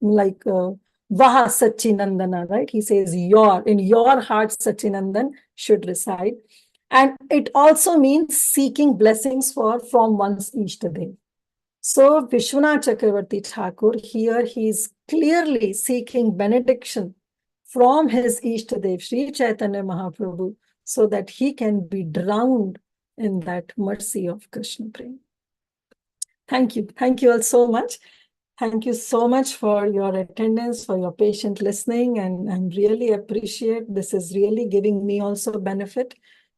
like Vaha Sachinandana, right? He says, in your heart Sachinandan should reside. And it also means seeking blessings from one's Ishtadev. So Vishwanath Chakravarti Thakur, here he is clearly seeking benediction from his Ishtadev, Sri Chaitanya Mahaprabhu, so that he can be drowned in that mercy of Krishna Prem. Thank you. Thank you all so much. Thank you so much for your attendance, for your patient listening, and I really appreciate this is really giving me also benefit.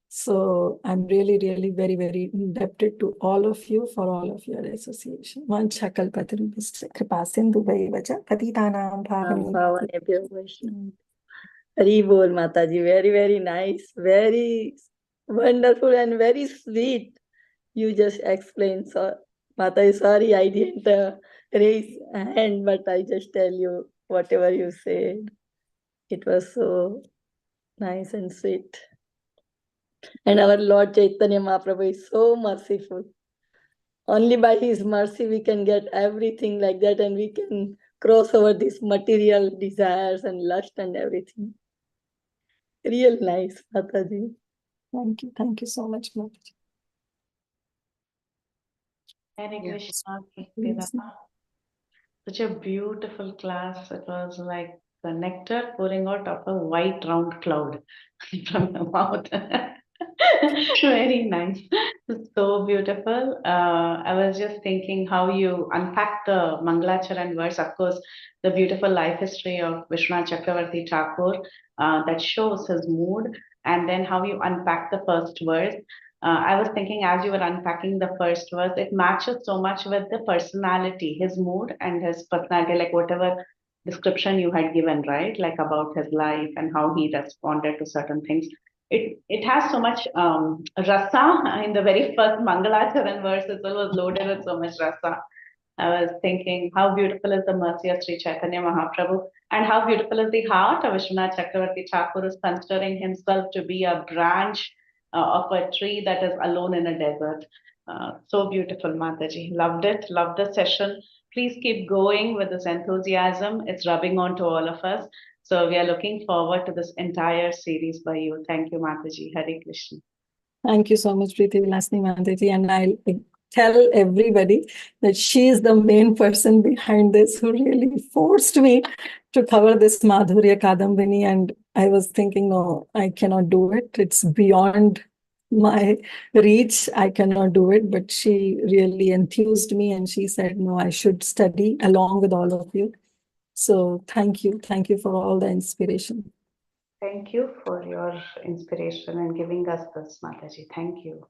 So I'm really, really very, very indebted to all of you for all of your association. Vancha kalpatarubhascha kripa sindhu bhaivacha patitanam Bhavanebhyo Vaishnava. Hari Bol Mataji, very, very nice, very wonderful and very sweet. You just explained. So, Mataji, sorry I didn't raise a hand, but I just tell you whatever you said. It was so nice and sweet. And our Lord Chaitanya Mahaprabhu is so merciful. Only by his mercy we can get everything like that, and we can cross over these material desires and lust and everything. Real nice, Mataji. Thank you. Thank you so much, Mataji. Hare Krishna, Yes. Kirtida. Such a beautiful class. It was like the nectar pouring out of a white round cloud from the mouth. Very nice. So beautiful. I was just thinking how you unpack the Mangalacharan verse. Of course, the beautiful life history of Vishwanath Chakravarti Thakur that shows his mood, and then how you unpack the first verse. I was thinking as you were unpacking the first verse, it matches so much with the personality, his mood and his personality, like whatever description you had given, right? Like about his life and how he responded to certain things. It has so much rasa in the very first Mangalacharan verse. It was loaded with so much rasa. I was thinking how beautiful is the mercy of Sri Chaitanya Mahaprabhu, and how beautiful is the heart of Vishwanath Chakravarti Thakur, is considering himself to be a branch of a tree that is alone in a desert. So beautiful, Mataji. Loved it. Loved the session. Please keep going with this enthusiasm. It's rubbing on to all of us. So we are looking forward to this entire series by you. Thank you, Mataji. Hare Krishna. Thank you so much, Preeti Vilasni Mataji. And I'll tell everybody that she is the main person behind this who really forced me to cover this Madhurya Kadambini. And I was thinking, no, I cannot do it. It's beyond my reach. I cannot do it. But she really enthused me and she said, no, I should study along with all of you. So thank you. Thank you for all the inspiration. Thank you for your inspiration and giving us this, Mataji. Thank you.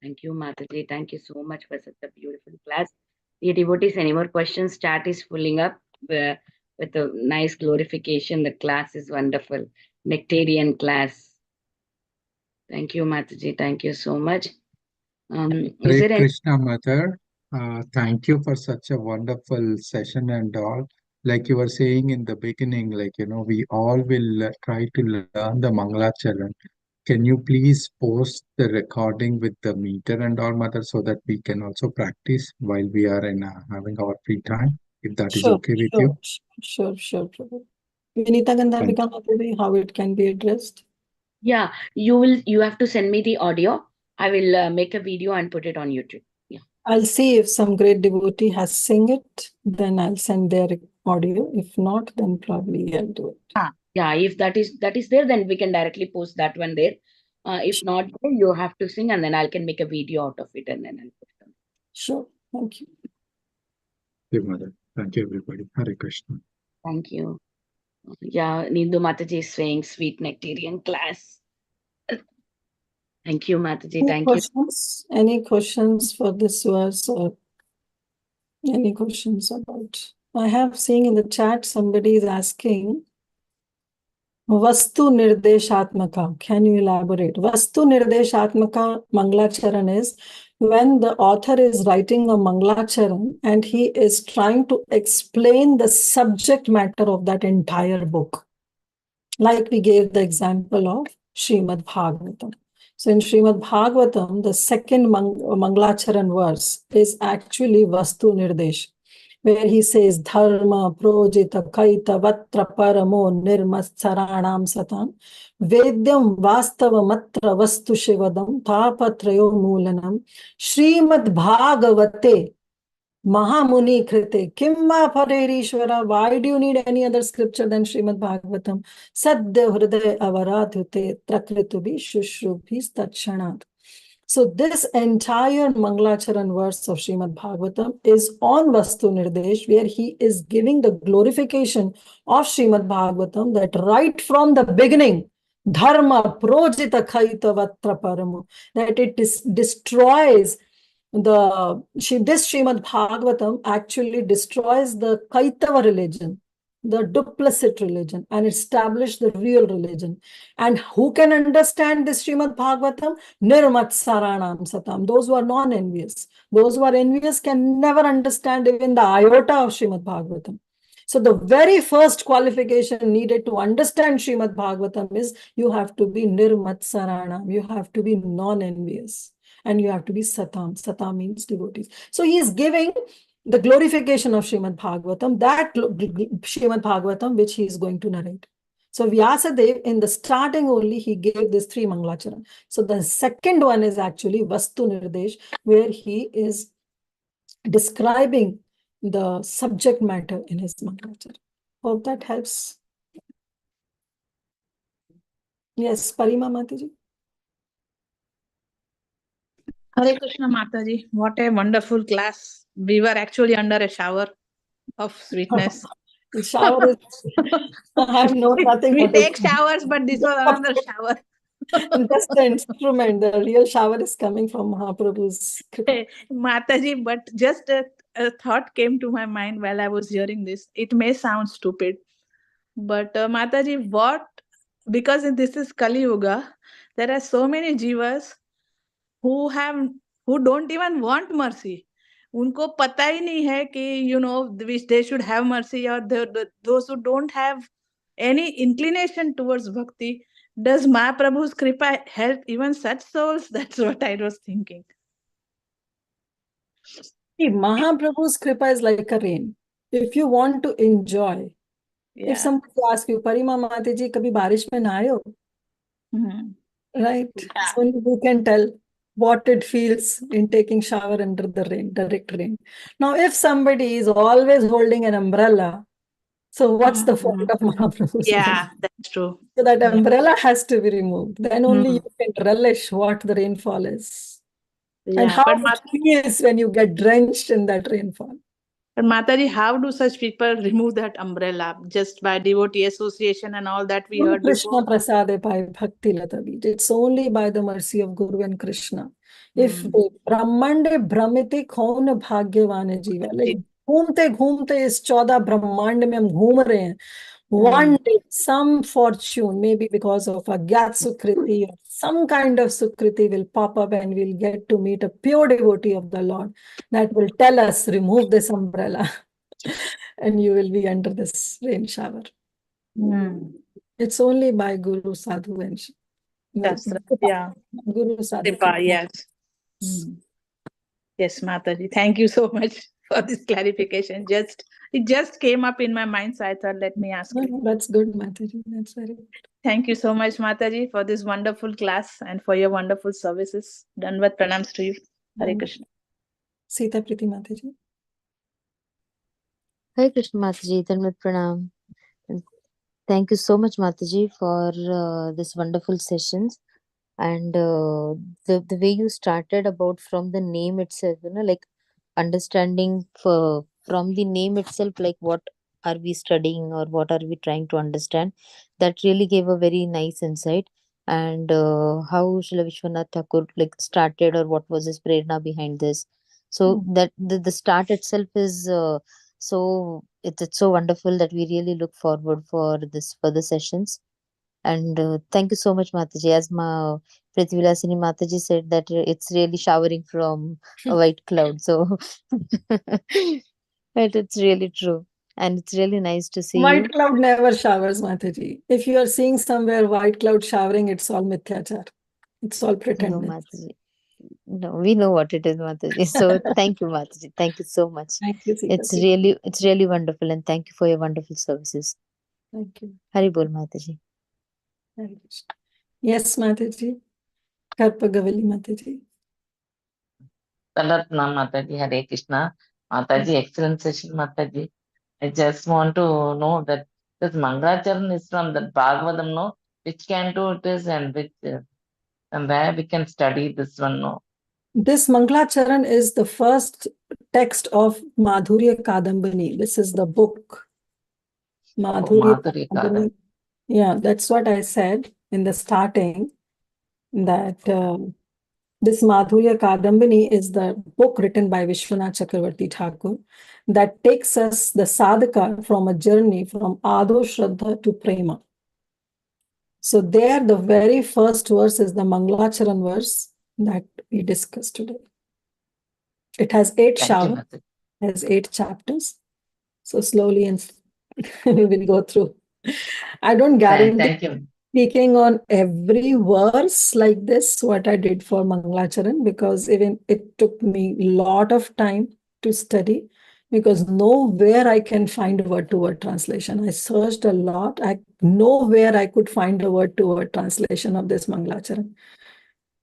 Thank you, Mataji. Thank you so much for such a beautiful class. Dear devotees, any more questions? Chat is filling up with a nice glorification. The class is wonderful. Nectarian class. Thank you, Mataji. Thank you so much. Is there any... Krishna Mother, thank you for such a wonderful session and all. Like you were saying in the beginning, like, we all will try to learn the Mangalacharan. Can you please post the recording with the meter and all, Mother, so that we can also practice while we are in having our free time, if that is okay with you? Sure. Vinita Gandharvika Mataji, how it can be addressed? Yeah, you have to send me the audio. I will make a video and put it on YouTube. Yeah. I'll see if some great devotee has sing it, then I'll send their audio. If not, then probably I'll do it. Yeah, if that is there, then we can directly post that one there. If not, you have to sing, and then I can make a video out of it, and then I'll put it on. Sure, thank you. you, Mother. Thank you, everybody. Hare Krishna. Thank you. Yeah, Nindu Mataji is saying sweet nectarian class. Thank you, Mataji. Any Thank you. questions? Any questions for this verse or any questions about? I have seen in the chat somebody is asking Vastu Nirdeshatmaka. Can you elaborate? Vastu Nirdeshatmaka Mangalacharan is when the author is writing a Mangalacharan and he is trying to explain the subject matter of that entire book. Like we gave the example of Srimad Bhagavatam. So in Srimad Bhagavatam, the second Mangalacharan verse is actually Vastu Nirdesh, where he says Dharma Projita Kaita Vatra Paramo Nirmatsaranam Satam Vedyam Vastava Matra Vastu Shivadam Tapatrayo Moolanam Srimad Bhagavate Mahamuni Krite Kimma Parerishwara. Why do you need any other scripture than Srimad Bhagavatam? Sadhya Hriday Avaradhute Trakritubi Shushrubhis Tatshanat. So this entire Mangalacharan verse of Srimad Bhagavatam is on Vastu Nirdesh, where he is giving the glorification of Srimad Bhagavatam, that right from the beginning, Dharma Projita Khaita Vatra Paramo, that it destroys this Srimad Bhagavatam actually destroys the Kaitava religion, the duplicit religion, and establish the real religion. And who can understand this Srimad Bhagavatam? Nirmatsaranam Satam. Those who are non-envious. Those who are envious can never understand even the iota of Srimad Bhagavatam. So the very first qualification needed to understand Srimad Bhagavatam is you have to be Nirmatsaranam. You have to be non-envious. And you have to be Satam. Satam means devotees. So he is giving the glorification of Srimad Bhagavatam, that Srimad Bhagavatam which he is going to narrate. So Vyasadev, in the starting only, he gave this 3 Mangalacharan. So the second one is actually Vastu Nirdesh, where he is describing the subject matter in his Mangalacharan. Hope that helps. Yes, Parima Mataji. Hare Krishna Mataji, what a wonderful class. We were actually under a shower of sweetness. The shower is, I have nothing. We take showers, but this was another shower. Just the instrument, the real shower is coming from Mahaprabhu's. Mataji, but just a thought came to my mind while I was hearing this. It may sound stupid, but Mataji, because this is Kali Yuga, there are so many jivas who don't even want mercy. उनको पता ही नहीं है कि they should have mercy, or those who don't have any inclination towards bhakti. Does Mahaprabhu's kripa help even such souls? That's what I was thinking. See, Mahaprabhu's kripa is like a rain. If you want to enjoy, if somebody asks you, Parima Mataji, kabhi barish mein naayo? Right? Yeah. So you can tell what it feels in taking shower under the rain, direct rain. Now, if somebody is always holding an umbrella, so what's the point of Mahaprabhu's? Yeah, that's true. So that umbrella has to be removed. Then only you can relish what the rainfall is. Yeah, and how it feels when you get drenched in that rainfall. But Mataji, how do such people remove that umbrella? Just by devotee association and all that we heard Krishna before? prasade by bhakti latavi. It's only by the mercy of Guru and Krishna. If the brahmande brahmite kaun bhagyavane jiva, like घूमते घूमते इस 14 ब्रह्मांड में हम घूम रहे हैं. One day, some fortune, maybe because of a Gyat Sukriti or some kind of Sukriti will pop up and we'll get to meet a pure devotee of the Lord that will tell us, remove this umbrella and you will be under this rain shower. It's only by Guru Sadhu and That's right. Yeah. Guru Sadhu. Yes. Yes, Mataji. Thank you so much for this clarification. It just came up in my mind, so I thought, let me ask you. That's good, Mataji. That's very good. Thank you so much, Mataji, for this wonderful class and for your wonderful services. Dandavat pranams to you. Hare Krishna. Sita Priti Mataji. Hare Krishna, Mataji. Dandavat pranam. Thank you so much, Mataji, for this wonderful sessions. And the way you started about from the name itself, like understanding from from the name itself, like what are we studying or what are we trying to understand, that really gave a very nice insight. And how Srila Vishwanath Thakur like started, or what was his prerna behind this. So that the start itself is so it's so wonderful that we really look forward for this further sessions. And thank you so much, Mataji. As Prithvilasini Mataji said, that it's really showering from a white cloud. So it's really true. And it's really nice to see you. White cloud never showers, Mataji. If you are seeing somewhere white cloud showering, it's all mithyachar. It's all No, pretending. Mataji. No, we know what it is, Mataji. So thank you, Mataji. Thank you so much. Thank you, Sita. It's really wonderful, and thank you for your wonderful services. Thank you. Hari Bol, Mataji. Hare Krishna. Yes, Mataji. Karpagavali Mataji. Talatna Mataji, Hare Krishna. Mataji, excellent session, Mataji. I just want to know that this Mangalacharan is from the Bhagavatam, no? Which canto it is and which and where we can study this one, no? This Mangalacharan is the first text of Madhurya Kadambini. This is the book. Madhurya Madhuri Kadambini. Kadambani. Yeah, that's what I said in the starting, that this Madhurya Kadambini is the book written by Vishwanath Chakravarti Thakur that takes us, the sadhaka, from a journey from Ado Shraddha to Prema. So there, the very first verse is the Mangalacharan verse that we discussed today. It has 8 showers, has 8 chapters. So slowly and we will go through. I don't guarantee Thank you. speaking on every verse like this, what I did for Mangalacharan, because even it took me a lot of time to study, because nowhere I can find a word-to-word translation. I searched a lot. Nowhere I could find a word-to-word translation of this Mangalacharan.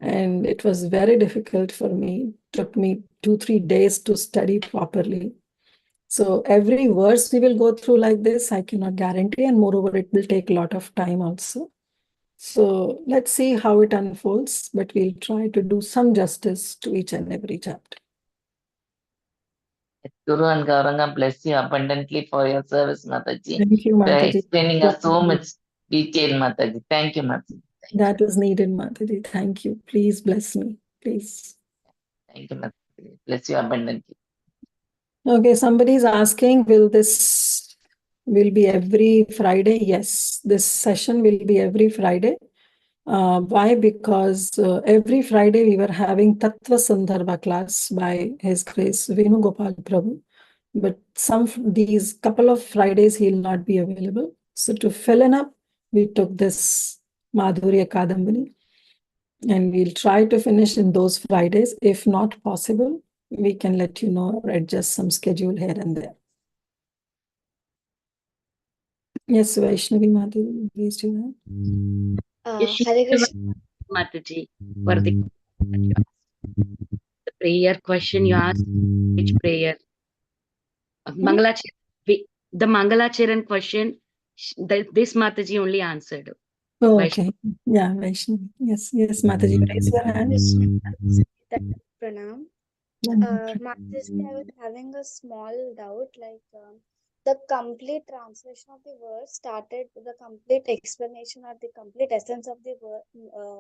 And it was very difficult for me. It took me 2-3 days to study properly. So every verse we will go through like this, I cannot guarantee. And moreover, it will take a lot of time also. So let's see how it unfolds, but we'll try to do some justice to each and every chapter. Guru and Gauranga bless you abundantly for your service, Mataji. Thank you, For Mataji. explaining us so much detail, Mataji. Thank you, Mataji. That is needed, Mataji. Thank you. Please bless me. Please. Thank you, Mataji. Bless you abundantly. Okay, somebody is asking, will be every Friday? Yes, this session will be every Friday. Why? Because every Friday we were having Tattva Sandarbha class by His Grace Venugopal Prabhu. But these couple of Fridays he will not be available. So to fill in up, we took this Madhurya Kadambini. And we'll try to finish in those Fridays. If not possible, we can let you know or adjust some schedule here and there. Yes, Vaishnavi Madhuri, please do that. Hare Krishna. Mataji, for the prayer question you asked, which prayer? The Mangalacharan question, this Mataji only answered. Oh, okay. Yeah, Vaishnavi. Yes, Mataji, raise your hand. Pranam. Mataji, I was having a small doubt, like the complete translation of the words started, the complete explanation or the complete essence of the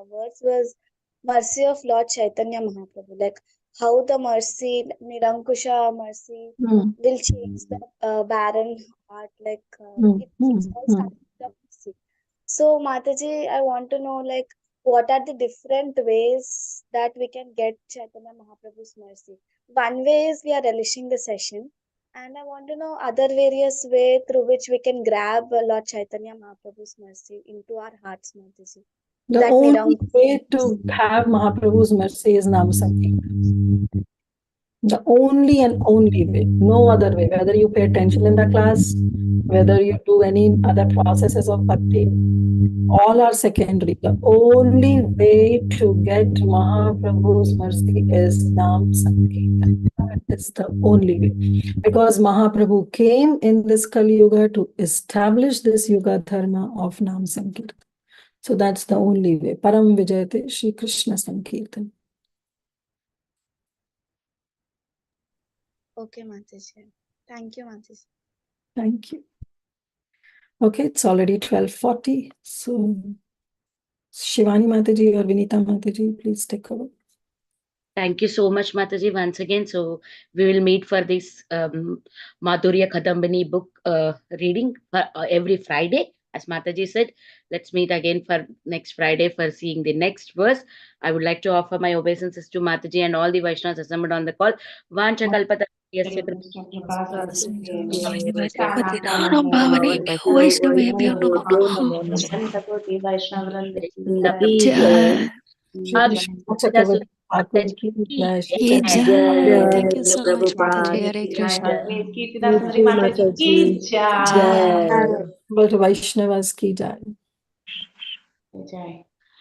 words was mercy of Lord Chaitanya Mahaprabhu, like how the mercy, Nirankusha mercy, will change the barren heart, like it's all starting with the mercy. So Mataji, I want to know, like, what are the different ways that we can get Chaitanya Mahaprabhu's mercy? One way is we are relishing the session, and I want to know other various way through which we can grab Lord Chaitanya Mahaprabhu's mercy into our hearts, Mataji. The only way to have Mahaprabhu's mercy is Nam Sankirtan. The only and only way, no other way. Whether you pay attention in the class, whether you do any other processes of bhakti, all are secondary. The only way to get Mahaprabhu's mercy is Nam Sankirtan. That is the only way. Because Mahaprabhu came in this Kali Yuga to establish this Yuga Dharma of Nam Sankirtan. So that's the only way. Param Vijayate Shri Krishna Sankirtan. Okay, Mataji. Thank you, Mataji. Thank you. Okay, it's already 12:40. So Shivani Mataji or Vinita Mataji, please take over. Thank you so much, Mataji, once again. So we will meet for this Madhurya Kadambini book reading every Friday. As Mataji said, let's meet again for next Friday for seeing the next verse. I would like to offer my obeisances to Mataji and all the Vaishnavas assembled on the call. Vancha kalpata Thakur ki jai, Jai, Thank you so much, Mataji. Hare Krishna. Kirtida Sundari Mataji ki jai. but Vaishnavas ki jai. Jai.